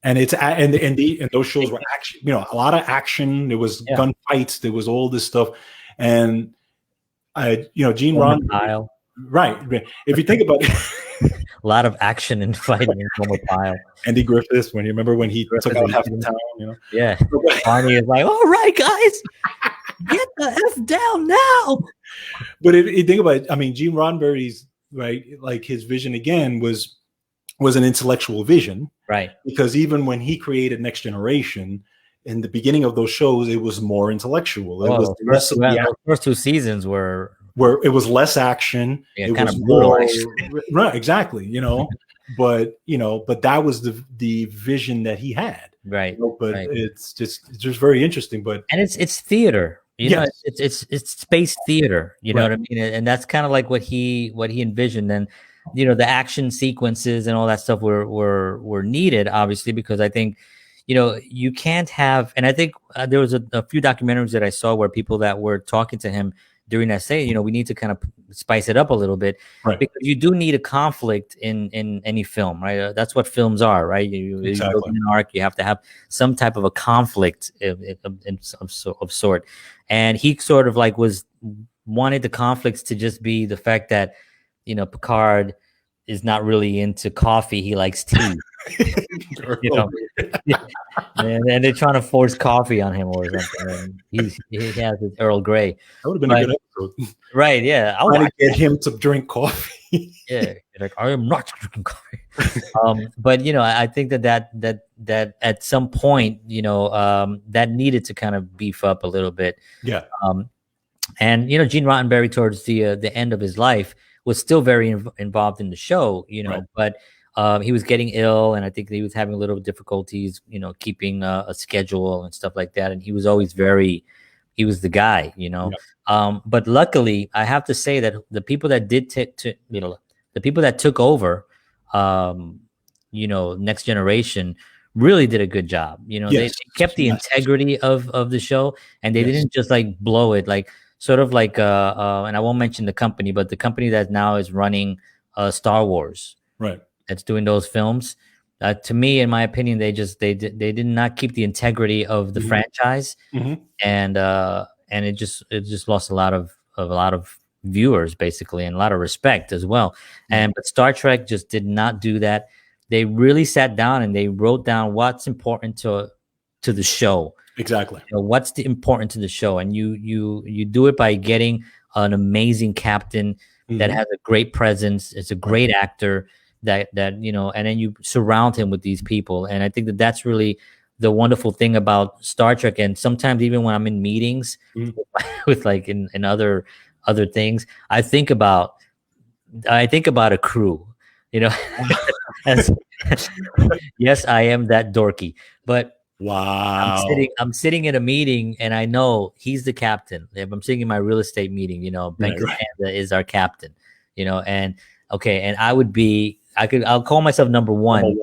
Speaker 2: And those shows were action, you know, a lot of action. There was gunfights. There was all this stuff, and Gene Roddenberry, right? If you think about it,
Speaker 1: a lot of action and fighting in Homer Pyle.
Speaker 2: Andy Griffiths, when you remember when he took out half the town, you know?
Speaker 1: Yeah, Barney is like, "All right, guys, get the F down now."
Speaker 2: But if you think about it, I mean, Gene Roddenberry's like his vision again was an intellectual vision,
Speaker 1: right?
Speaker 2: Because even when he created Next Generation, in the beginning of those shows, it was more intellectual. It was less of
Speaker 1: the first two seasons where
Speaker 2: it was less action.
Speaker 1: Yeah,
Speaker 2: it
Speaker 1: kind
Speaker 2: was
Speaker 1: of brutal
Speaker 2: more,
Speaker 1: action.
Speaker 2: Right, exactly. But that was the vision that he had.
Speaker 1: Right.
Speaker 2: But it's just very interesting. But
Speaker 1: it's theater. You know, it's space theater. You know what I mean? And that's kind of like what he envisioned. And the action sequences and all that stuff were needed, obviously, because I think, you can't have, and I think there was a few documentaries that I saw where people that were talking to him during that say, we need to kind of spice it up a little bit, because you do need a conflict in any film, right? That's what films are, right? You build an arc, you have to have some type of a conflict of sort. And he sort of like wanted the conflicts to just be the fact that, Picard is not really into coffee. He likes tea. And they're trying to force coffee on him or something. And he has his Earl Grey.
Speaker 2: That would have been a good episode.
Speaker 1: Right, yeah.
Speaker 2: I want to get him to drink coffee.
Speaker 1: Yeah, like, I am not drinking coffee. But I think that at some point, that needed to kind of beef up a little bit.
Speaker 2: Yeah.
Speaker 1: And Gene Roddenberry towards the end of his life was still very involved in the show, but he was getting ill, and I think he was having a little difficulties, keeping a schedule and stuff like that. And he was always he was the guy, but luckily I have to say that the people that the people that took over, Next Generation really did a good job. They kept the integrity of the show, and they didn't just like blow it, like sort of like and I won't mention the company, but the company that now is running Star Wars,
Speaker 2: right,
Speaker 1: that's doing those films. To me, in my opinion, they did not keep the integrity of the franchise, and it just lost a lot of viewers, basically, and a lot of respect as well. But Star Trek just did not do that. They really sat down and they wrote down what's important to the show.
Speaker 2: Exactly.
Speaker 1: What's the important to the show, and you do it by getting an amazing captain that has a great presence. It's a great actor that and then you surround him with these people. And I think that that's really the wonderful thing about Star Trek. And sometimes even when I'm in meetings with like in other things, I think about a crew, as, yes, I am that dorky, but
Speaker 2: wow,
Speaker 1: I'm sitting in a meeting and I know he's the captain. If I'm sitting in my real estate meeting, Bank of Canada is our captain, and okay. And I'll call myself number one.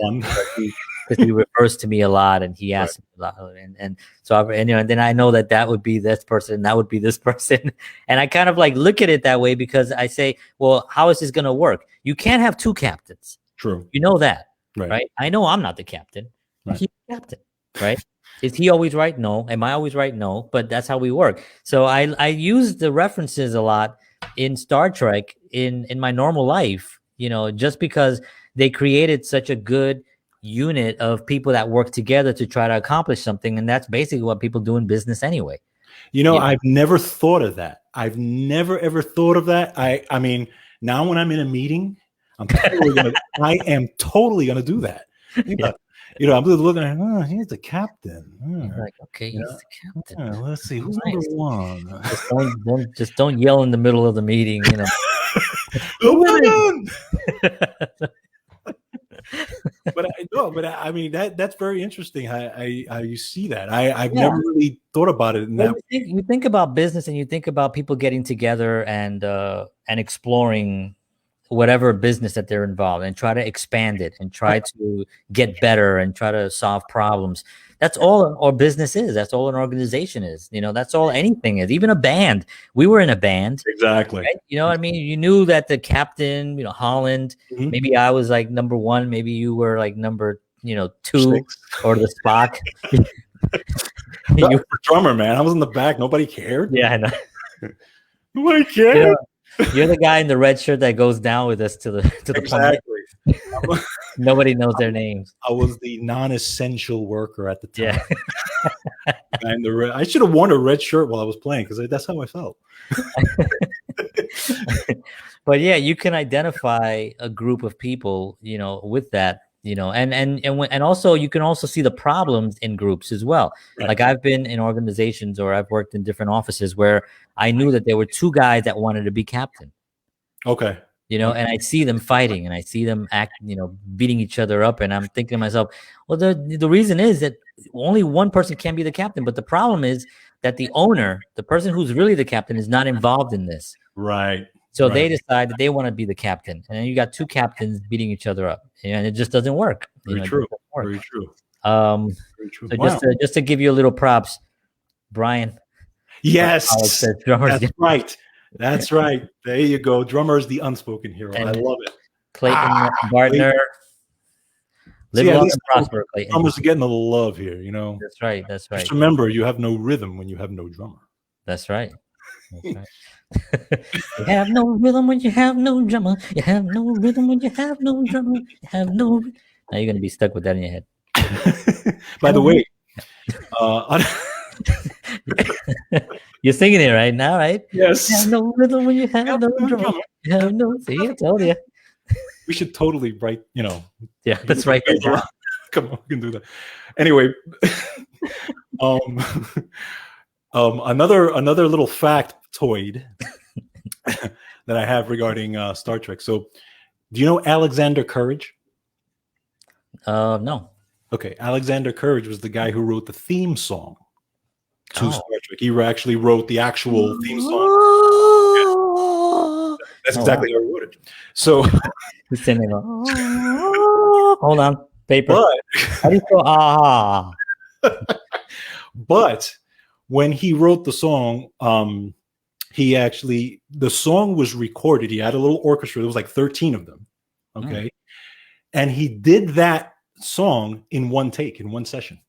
Speaker 1: Because he refers to me a lot and he asks me a lot. And so, and then I know that would be this person, and that would be this person. And I kind of like look at it that way because I say, well, how is this going to work? You can't have two captains.
Speaker 2: True.
Speaker 1: You know that, right? I know I'm not the captain. He's the captain, right? Is he always right? No. Am I always right? No. But that's how we work. So I use the references a lot in Star Trek in my normal life, just because they created such a good unit of people that work together to try to accomplish something. And that's basically what people do in business anyway.
Speaker 2: I've never thought of that. I've never ever thought of that. I mean, now when I'm in a meeting, I am totally gonna do that. I'm looking at, oh, he's the captain.
Speaker 1: Like, okay, he's the captain.
Speaker 2: Let's see, who's number one?
Speaker 1: Just don't yell in the middle of the meeting,
Speaker 2: But I mean that's very interesting how you see that. I've never really thought about it in that way.
Speaker 1: You think about business and you think about people getting together and exploring whatever business that they're involved in and try to expand it and try to get better and try to solve problems. That's all our business is. That's all an organization is. That's all anything is. Even a band. We were in a band.
Speaker 2: Exactly.
Speaker 1: Right? You know what I mean? You knew that the captain, Holland, maybe I was like number one. Maybe you were like number, 2
Speaker 2: 6.
Speaker 1: Or the Spock.
Speaker 2: You were the drummer, man. I was in the back. Nobody cared.
Speaker 1: Yeah, I know.
Speaker 2: Nobody cared.
Speaker 1: You're the guy in the red shirt that goes down with us to the planet. Nobody knows their names.
Speaker 2: I was the non-essential worker at the time. Yeah. I should have worn a red shirt while I was playing because that's how I felt.
Speaker 1: But yeah, you can identify a group of people, with that, and also you can also see the problems in groups as well. Right. Like I've been in organizations or I've worked in different offices where I knew that there were two guys that wanted to be captain.
Speaker 2: Okay.
Speaker 1: And I see them fighting and I see them beating each other up. And I'm thinking to myself, well, the reason is that only one person can be the captain. But the problem is that the owner, the person who's really the captain, is not involved in this.
Speaker 2: Right.
Speaker 1: So they decide that they want to be the captain. And then you got two captains beating each other up. And it just doesn't work.
Speaker 2: Very true. Very true.
Speaker 1: So just to give you a little props, Brian.
Speaker 2: Yes. That's right. That's right. There you go. Drummer is the unspoken hero. I love it.
Speaker 1: Clayton Gardner. Live long and prosper, Clayton.
Speaker 2: Drummers are getting a little love here,
Speaker 1: That's right. That's right.
Speaker 2: Just remember, you have no rhythm when you have no drummer.
Speaker 1: That's right. That's right. You have no rhythm when you have no drummer. You have no rhythm when you have no drummer. You have no. Now you're gonna be stuck with that in your head.
Speaker 2: By the way,
Speaker 1: you're singing it right now, right?
Speaker 2: Yes.
Speaker 1: You have no rhythm when you have no drummer. You have no. See, I told you.
Speaker 2: We should totally write.
Speaker 1: Yeah, let's write that down.
Speaker 2: Come on, we can do that. Anyway, another little factoid that I have regarding Star Trek. So, do you know Alexander Courage?
Speaker 1: No.
Speaker 2: Okay, Alexander Courage was the guy who wrote the theme song to Star Trek. He actually wrote the actual theme song. That's exactly how he wrote it. So,
Speaker 1: he's singing. Hold on, paper. How do you go?
Speaker 2: But when he wrote the song, the song was recorded. He had a little orchestra. There was like 13 of them. Okay. And he did that song in one take, in one session.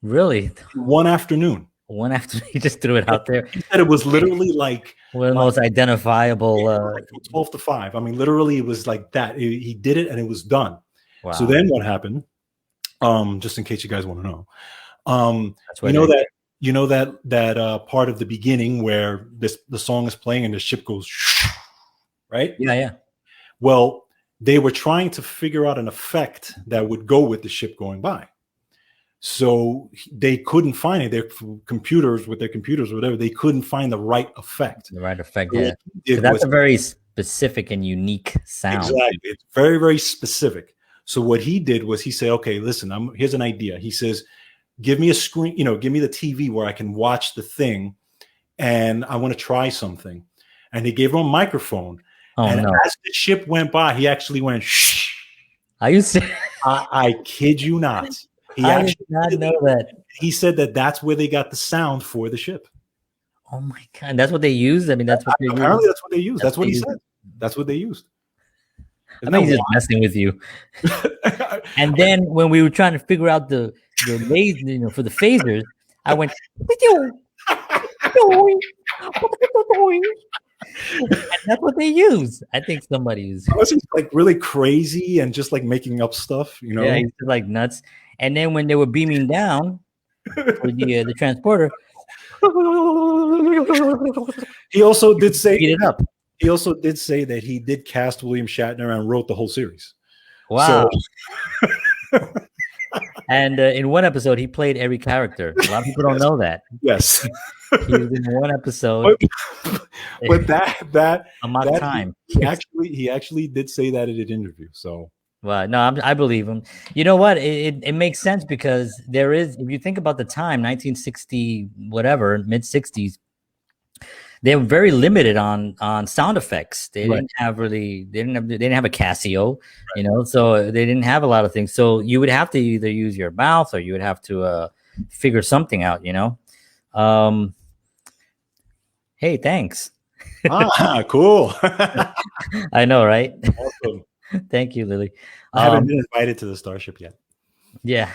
Speaker 1: Really?
Speaker 2: One afternoon.
Speaker 1: One after he just threw it out there.
Speaker 2: He said it was literally like
Speaker 1: one of the most identifiable.
Speaker 2: 12 to 5. I mean, literally, it was like that. He did it, and it was done.
Speaker 1: Wow.
Speaker 2: So then, what happened? Just in case you guys want to know,
Speaker 1: That's
Speaker 2: you know that part of the beginning where the song is playing and the ship goes, right?
Speaker 1: Yeah.
Speaker 2: Well, they were trying to figure out an effect that would go with the ship going by. So they couldn't find it. Their computers, whatever, they couldn't find the right effect.
Speaker 1: The right effect,
Speaker 2: so
Speaker 1: yeah. That's a very specific and unique sound.
Speaker 2: Exactly. It's very, very specific. So what he did was he said, okay, listen, here's an idea. He says, give me a screen, give me the TV where I can watch the thing, and I want to try something. And he gave him a microphone. And as the ship went by, he actually went, shh.
Speaker 1: Are you serious?
Speaker 2: I kid you not.
Speaker 1: I did not know that.
Speaker 2: He said that's where they got the sound for the ship.
Speaker 1: Oh my God. That's what they used? I mean, that's what they
Speaker 2: apparently used? That's what they used. That's what he said. That's what they used.
Speaker 1: I mean, he's just messing with you. And then when we were trying to figure out the laser, for the phasers, I went, and that's what they use. I think somebody used.
Speaker 2: Was he like really crazy and just like making up stuff,
Speaker 1: Yeah, he's just like nuts. And then when they were beaming down for the transporter,
Speaker 2: he also did say
Speaker 1: it up.
Speaker 2: He also did say that he did cast William Shatner and wrote the whole series.
Speaker 1: Wow. So. And in one episode, he played every character. A lot of people don't know that.
Speaker 2: Yes.
Speaker 1: He was in one episode.
Speaker 2: But that
Speaker 1: time.
Speaker 2: He actually did say that in an interview. So.
Speaker 1: Well, no, I believe him. You know what? It makes sense because there is, if you think about the time, 1960, whatever, mid 60s, they were very limited on sound effects. They didn't have a Casio, so they didn't have a lot of things. So you would have to either use your mouth or you would have to figure something out, Hey, thanks.
Speaker 2: Cool.
Speaker 1: I know, right?
Speaker 2: Awesome.
Speaker 1: Thank you, Lily.
Speaker 2: I haven't been invited to the Starship yet.
Speaker 1: Yeah.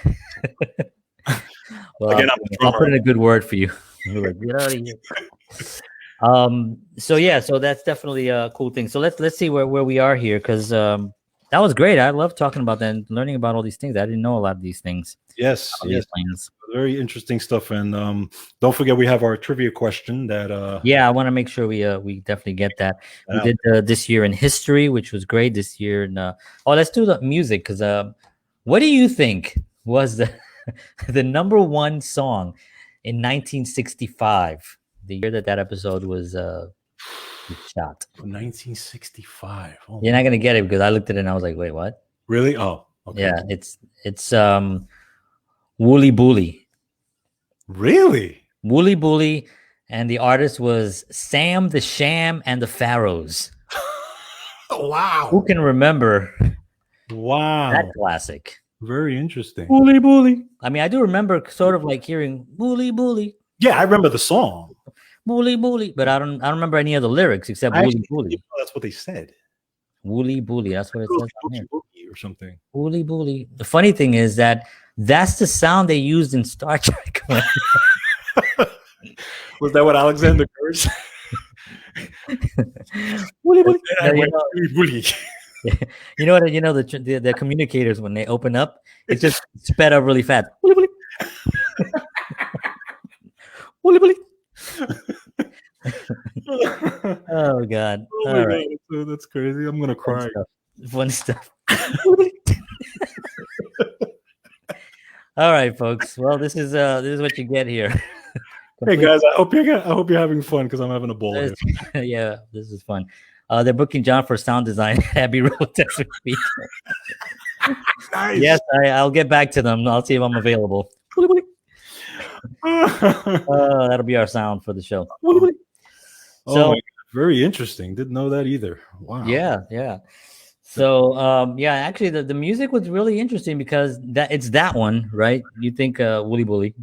Speaker 1: Well, again, I'll put in a good word for you. Like, get out of here. So that's definitely a cool thing. So let's see where we are here, because that was great. I love talking about that and learning about all these things. I didn't know a lot of these things.
Speaker 2: Yes. Very interesting stuff. And don't forget, we have our trivia question that
Speaker 1: I want to make sure we definitely get that. We did this year in history, which was great. This year let's do the music, because what do you think was the number one song in 1965, the year that episode was shot?
Speaker 2: 1965. Oh,
Speaker 1: you're not gonna get it because I looked at it and I was like, wait, what?
Speaker 2: Really? Oh, okay.
Speaker 1: Yeah, it's Wooly Bully.
Speaker 2: Really?
Speaker 1: Wooly Bully, and the artist was Sam the Sham and the Pharaohs.
Speaker 2: Wow.
Speaker 1: Who can remember?
Speaker 2: Wow.
Speaker 1: That classic.
Speaker 2: Very interesting.
Speaker 1: Wooly Bully. I mean, I do remember sort of like hearing Wooly Bully.
Speaker 2: Yeah, I remember the song.
Speaker 1: Wooly Bully, but I don't remember any of the lyrics except Wooly Bully.
Speaker 2: That's what they said.
Speaker 1: Wooly Bully. That's what it says on here.
Speaker 2: Or something.
Speaker 1: Wooly Bully. The funny thing is that's the sound they used in Star Trek.
Speaker 2: Was that what Alexander Kurtz?
Speaker 1: Wooly Bully.
Speaker 2: Wooly.
Speaker 1: You know what? The communicators, when they open up, it's just sped up really fast. Wooly Bully. Wooly Bully. Oh God!
Speaker 2: Oh my God, that's crazy. I'm gonna cry.
Speaker 1: Fun stuff. All right, folks. Well, this is what you get here.
Speaker 2: Hey guys, I hope you're having fun, because I'm having a ball here.
Speaker 1: Yeah, this is fun. They're booking John for sound design at Abbey Road as we speak.
Speaker 2: Nice.
Speaker 1: Yes, I'll get back to them. I'll see if I'm available. That'll be our sound for the show. So,
Speaker 2: very interesting. Didn't know that either. Wow.
Speaker 1: Yeah. So, actually, the music was really interesting because it's that one, right? You think Wooly Bully.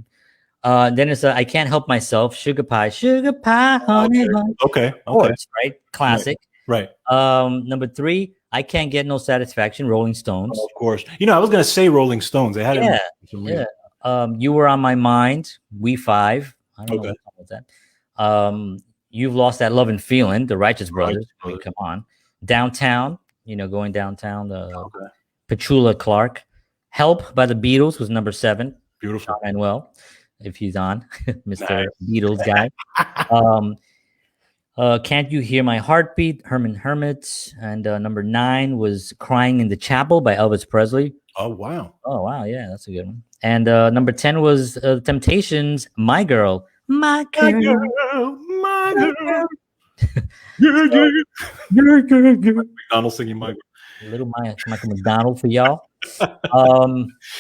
Speaker 1: Then it's I Can't Help Myself, Sugar Pie, honey.
Speaker 2: Okay.
Speaker 1: Of course, right? Classic.
Speaker 2: Right.
Speaker 1: Number 3, I Can't Get No Satisfaction, Rolling Stones.
Speaker 2: Of course. I was going to say Rolling Stones. They had
Speaker 1: You Were on My Mind, We 5, I don't know
Speaker 2: Okay.
Speaker 1: what song was that. You've Lost That Love and Feeling, the Righteous
Speaker 2: Right.
Speaker 1: Brothers. I mean, come on. Downtown, going downtown. The
Speaker 2: Okay.
Speaker 1: Petula Clark. Help by the Beatles was number 7. Sean
Speaker 2: Beautiful.
Speaker 1: Manuel, if he's on, Mr.
Speaker 2: Nice.
Speaker 1: Beatles guy. Um, Can't You Hear My Heartbeat, Herman Hermit. And number 9 was Crying in the Chapel by Elvis Presley.
Speaker 2: Oh, wow.
Speaker 1: Oh, wow. Yeah, that's a good one. And number 10 was Temptations, My Girl. My
Speaker 2: My
Speaker 1: girl.
Speaker 2: girl, my
Speaker 1: My
Speaker 2: girl.
Speaker 1: girl.
Speaker 2: McDonald singing my girl.
Speaker 1: Little Michael McDonald for y'all. So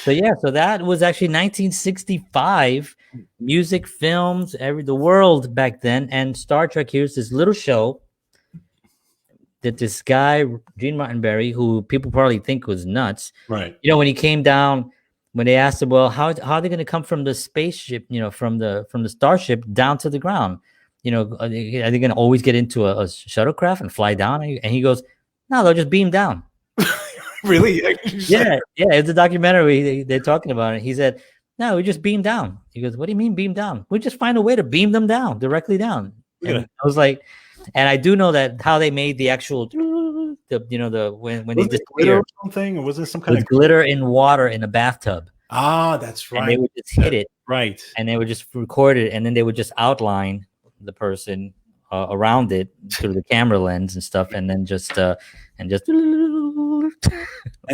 Speaker 1: that was actually 1965. Music, films, the world back then. And Star Trek, here's this little show that this guy, Gene Roddenberry, who people probably think was nuts.
Speaker 2: Right.
Speaker 1: When he came down, when they asked him, well, how are they going to come from the spaceship, from the starship down to the ground? Are they going to always get into a shuttlecraft and fly down? And he goes, no, they'll just beam down.
Speaker 2: Really?
Speaker 1: Yeah, it's a documentary. They're talking about it. He said, no, we just beam down. He goes, what do you mean beam down? We just find a way to beam them down, directly down. And I was like, and I do know that how they made the actual, when they
Speaker 2: glitter or something, or was it some kind of
Speaker 1: glitter in water in a bathtub?
Speaker 2: Ah, that's right.
Speaker 1: And they would just hit it,
Speaker 2: right?
Speaker 1: And they would just record it, and then they would just outline the person around it through the camera lens and stuff, and then just and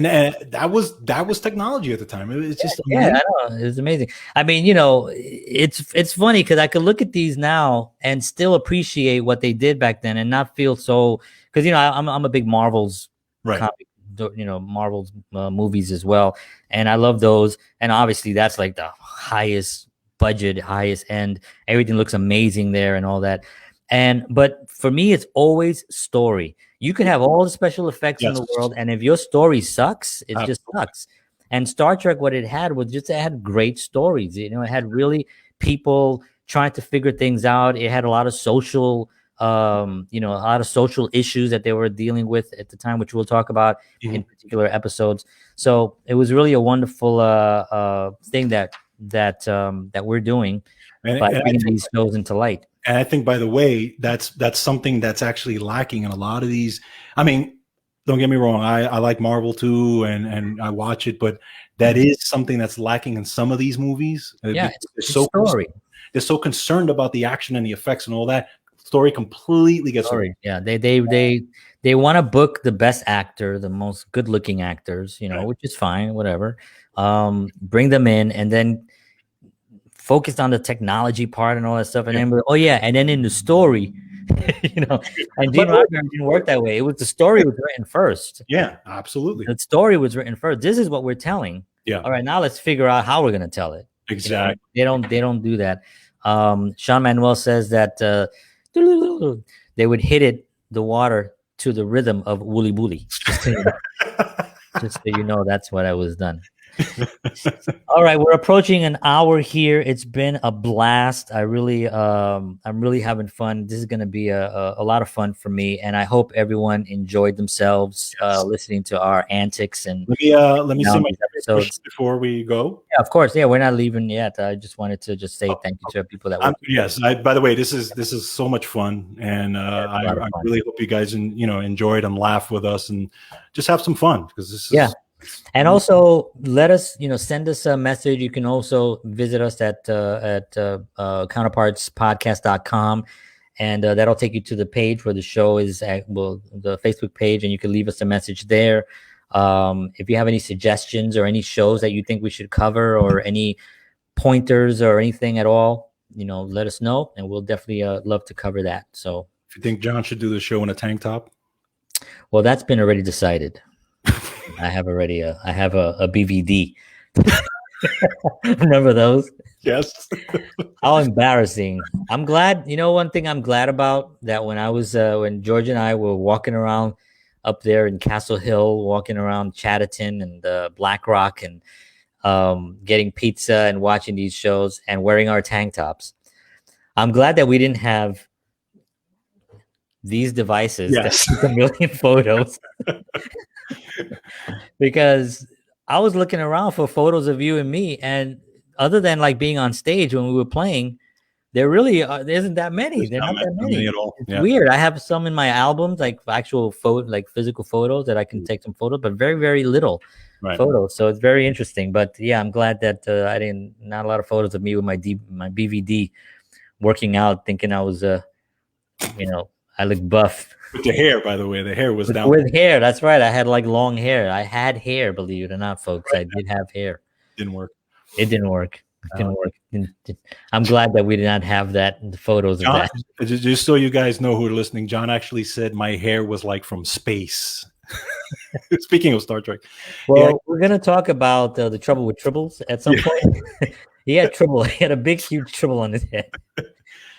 Speaker 2: that was technology at the time. It was just
Speaker 1: amazing. I know, it was amazing. I mean, it's funny because I could look at these now and still appreciate what they did back then and not feel so, because I'm a big Marvel's comic, Marvel's movies as well, and I love those, and obviously that's like the highest budget, highest end, everything looks amazing there and all that. But for me, it's always story. You could have all the special effects in the world, and if your story sucks, it just sucks. And Star Trek, what it had was it had great stories. It had really people trying to figure things out. It had a lot of social, a lot of social issues that they were dealing with at the time, which we'll talk about in particular episodes. So it was really a wonderful thing that we're doing by bringing these shows into light.
Speaker 2: And I think, by the way, that's something that's actually lacking in a lot of these. I mean, don't get me wrong. I like Marvel too, and I watch it, but that is something that's lacking in some of these movies.
Speaker 1: Yeah, it's story.
Speaker 2: They're so concerned about the action and the effects and all that. Story completely gets
Speaker 1: story. Yeah, they want to book the best actor, the most good-looking actors, which is fine, whatever. Bring them in, and then focused on the technology part and all that stuff, and then and then in the story, and Gene Roddenberry didn't work that way. It was the story was written first.
Speaker 2: Yeah, absolutely.
Speaker 1: The story was written first. This is what we're telling.
Speaker 2: Yeah.
Speaker 1: All right, now let's figure out how we're going to tell it.
Speaker 2: Exactly.
Speaker 1: They don't do that. Sean Manuel says that they would hit the water to the rhythm of Wooly Wooly. Just so you know, that's what I was done. All right, we're approaching an hour here. It's been a blast. I'm really having fun. This is going to be a lot of fun for me, and I hope everyone enjoyed themselves listening to our antics. And
Speaker 2: let me see my episodes before we go.
Speaker 1: Yeah, of course. Yeah, we're not leaving yet. I just wanted to say thank you to people that.
Speaker 2: Yes. By the way, this is so much fun, and I really hope you guys enjoyed and laugh with us and just have some fun, because this is
Speaker 1: And also let us, send us a message. You can also visit us at counterpartspodcast.com, and that'll take you to the page where the show is at, the Facebook page, and you can leave us a message there. If you have any suggestions or any shows that you think we should cover, or any pointers or anything at all, let us know, and we'll definitely love to cover that. So
Speaker 2: if you think John should do the show in a tank top,
Speaker 1: well, that's been already decided. I have a BVD. Remember those?
Speaker 2: Yes.
Speaker 1: How embarrassing. I'm glad. One thing I'm glad about, that when I was when George and I were walking around up there in Castle Hill, walking around Chatterton and Black Rock, and getting pizza and watching these shows and wearing our tank tops, I'm glad that we didn't have these devices that took a million photos. Because I was looking around for photos of you and me, and other than like being on stage when we were playing, There really there isn't that many.
Speaker 2: There's
Speaker 1: They're not that
Speaker 2: not
Speaker 1: many.
Speaker 2: many at all.
Speaker 1: It's
Speaker 2: Yeah.
Speaker 1: weird. I have some in my albums, like actual like physical photos that I can take some photos, but very, very little
Speaker 2: Right.
Speaker 1: photos. So it's very interesting. But yeah, I'm glad that I didn't. Not a lot of photos of me with my BVD working out, thinking I was I look buff.
Speaker 2: With the hair, by the way, the hair was down.
Speaker 1: With hair, that's right. I had like long hair. I had hair, believe it or not, folks.
Speaker 2: Right.
Speaker 1: I did have hair.
Speaker 2: Didn't work.
Speaker 1: It didn't work. It didn't work. I'm glad that we did not have that in the photos
Speaker 2: John,
Speaker 1: of that.
Speaker 2: just so you guys know who are listening, John actually said my hair was like from space. Speaking of Star Trek.
Speaker 1: Well, we're gonna talk about the trouble with tribbles at some point. He had trouble. He had a big, huge trouble on his head.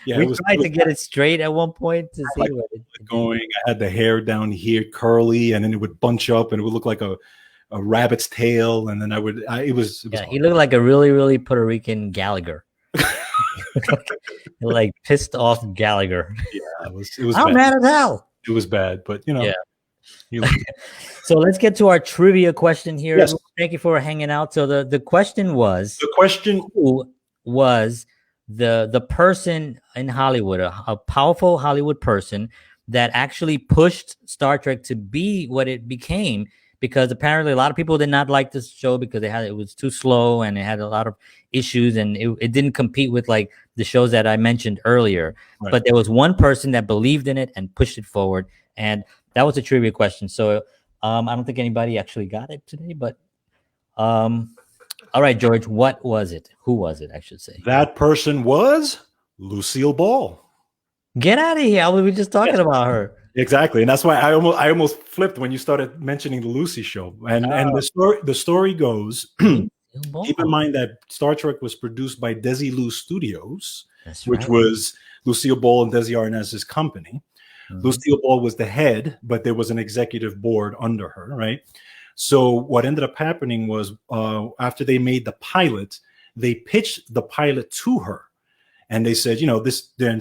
Speaker 2: Yeah,
Speaker 1: we tried to get it straight at one point to see what it
Speaker 2: going. I had the hair down here curly, and then it would bunch up, and it would look like a rabbit's tail, and then it was
Speaker 1: he looked like a really, really Puerto Rican Gallagher. Like pissed off Gallagher.
Speaker 2: Yeah, it was
Speaker 1: I'm
Speaker 2: bad.
Speaker 1: mad as hell.
Speaker 2: It was bad, but yeah.
Speaker 1: So let's get to our trivia question here.
Speaker 2: Yes.
Speaker 1: Thank you for hanging out. So the question was, who was the person in Hollywood, a powerful Hollywood person that actually pushed Star Trek to be what it became? Because apparently a lot of people did not like this show because it was too slow and it had a lot of issues, and it didn't compete with like the shows that I mentioned earlier. Right. But there was one person that believed in it and pushed it forward, and that was a trivia question. So I don't think anybody actually got it today, but all right, George, what was it? Who was it, I should say?
Speaker 2: That person was Lucille Ball.
Speaker 1: Get out of here. I was just talking about her.
Speaker 2: Exactly. And that's why I almost flipped when you started mentioning the Lucy show. And the story goes, keep in mind that Star Trek was produced by Desilu Studios, which was Lucille Ball and Desi Arnaz's company. Mm-hmm. Lucille Ball was the head, but there was an executive board under her, right? So what ended up happening was after they made the pilot, they pitched the pilot to her. And they said, this, then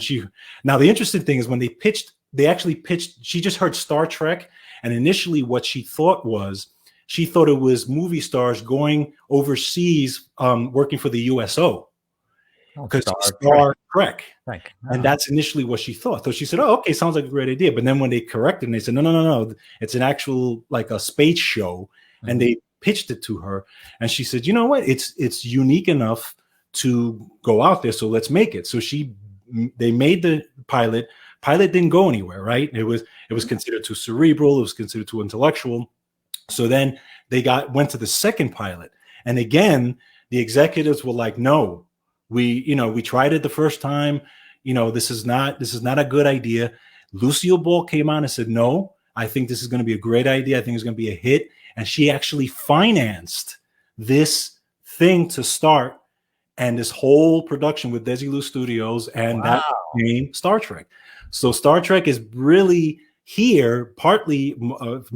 Speaker 2: now the interesting thing is when they actually pitched, she just heard Star Trek. And initially what she thought it was movie stars going overseas, working for the USO. Because Star Trek. Right. Oh. And that's initially what she thought. So she said, oh, okay, sounds like a great idea. But then when they corrected and they said, no, it's an actual, like a space show. Mm-hmm. And they pitched it to her. And she said, you know what? It's unique enough to go out there. So let's make it. So they made the pilot. Pilot didn't go anywhere, right? It was considered too cerebral. It was considered too intellectual. So then they went to the second pilot. And again, the executives were like, no, we tried it the first time. This is not a good idea. Lucille Ball came on and said, no, I think this is going to be a great idea. I think it's going to be a hit. And she actually financed this thing to start and this whole production with Desilu Studios, and that became Star Trek. So Star Trek is really here, partly,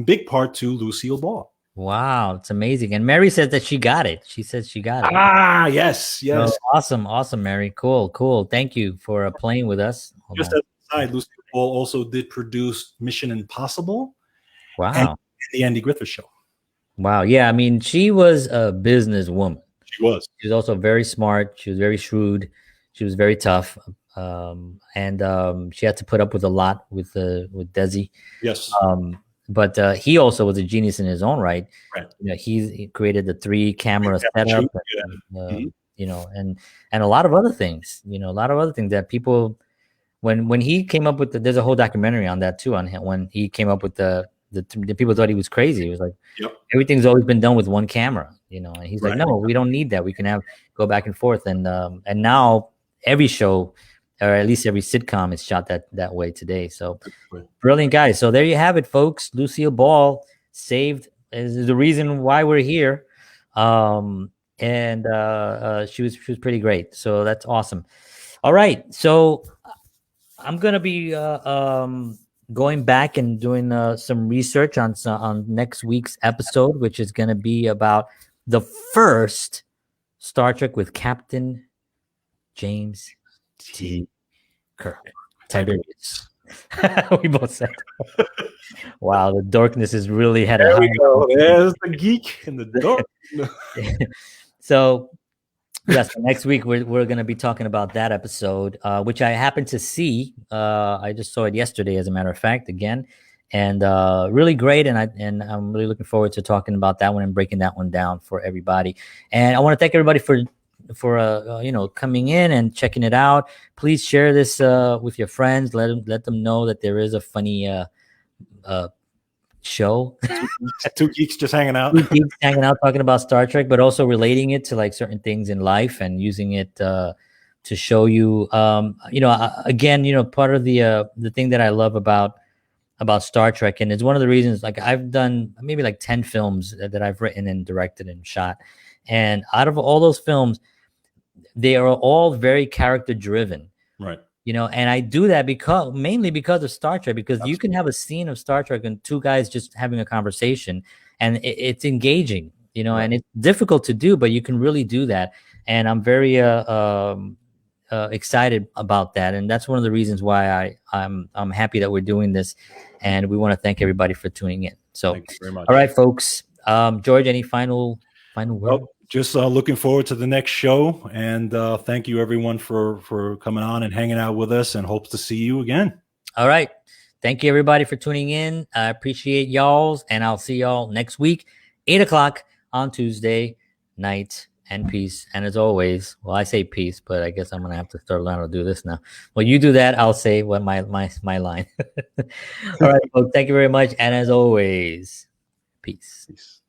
Speaker 2: big part to Lucille Ball.
Speaker 1: Wow, it's amazing. And Mary says that she got it. She says she got it.
Speaker 2: Ah, yes.
Speaker 1: So awesome, Mary. Cool. Thank you for playing with us.
Speaker 2: Just as a side, Lucille Ball also did produce Mission Impossible.
Speaker 1: Wow.
Speaker 2: And the Andy Griffith Show.
Speaker 1: Wow. Yeah, I mean, she was a businesswoman.
Speaker 2: She was.
Speaker 1: She was also very smart. She was very shrewd. She was very tough. And she had to put up with a lot with Desi.
Speaker 2: Yes.
Speaker 1: But he also was a genius in his own right.
Speaker 2: Right.
Speaker 1: He created the 3-camera setup, and a lot of other things. A lot of other things that people, when he came up with there's a whole documentary on that too, on him, when he came up with the people thought he was crazy. He was like, everything's always been done with one camera, and he's like, no, we don't need that. We can go back and forth, and now every show, or at least every sitcom, is shot that way today. So brilliant guys. So there you have it, folks. Lucille Ball is the reason why we're here, and she was pretty great. So that's awesome. All right, so I'm gonna be going back and doing some research on next week's episode, which is going to be about the first Star Trek with Captain James T. Kirk. Tiberius. We both said. Wow, the darkness is really had
Speaker 2: there we go. There's the geek in the dark.
Speaker 1: So Yes, next week we're going to be talking about that episode, which I happened to see. I just saw it yesterday, as a matter of fact, again, and really great. And I'm really looking forward to talking about that one and breaking that one down for everybody. And I want to thank everybody for coming in and checking it out. Please share this with your friends. Let them know that there is a funny show.
Speaker 2: Two geeks just hanging out.
Speaker 1: Two geeks hanging out talking about Star Trek, but also relating it to like certain things in life and using it to show you. Again, part of the thing that I love about Star Trek, and it's one of the reasons. Like I've done maybe like 10 films that I've written and directed and shot, and out of all those films, they are all very character driven.
Speaker 2: Right.
Speaker 1: And I do that mainly because of Star Trek, because you can have a scene of Star Trek and two guys just having a conversation and it's engaging,
Speaker 2: Right.
Speaker 1: and it's difficult to do, but you can really do that. And I'm very excited about that. And that's one of the reasons why I'm happy that we're doing this. And we want to thank everybody for tuning in. So,
Speaker 2: Thank you very much.
Speaker 1: All right, folks. George, any final word?
Speaker 2: Well, just looking forward to the next show, and thank you everyone for coming on and hanging out with us, and hope to see you again.
Speaker 1: All right. Thank you everybody for tuning in. I appreciate y'all's, and I'll see y'all next week, 8:00 on Tuesday night. And peace. And as always, well, I say peace, but I guess I'm gonna have to start learning to do this now. Well, you do that, I'll say what my line. All right, folks, thank you very much. And as always, peace.
Speaker 2: Peace.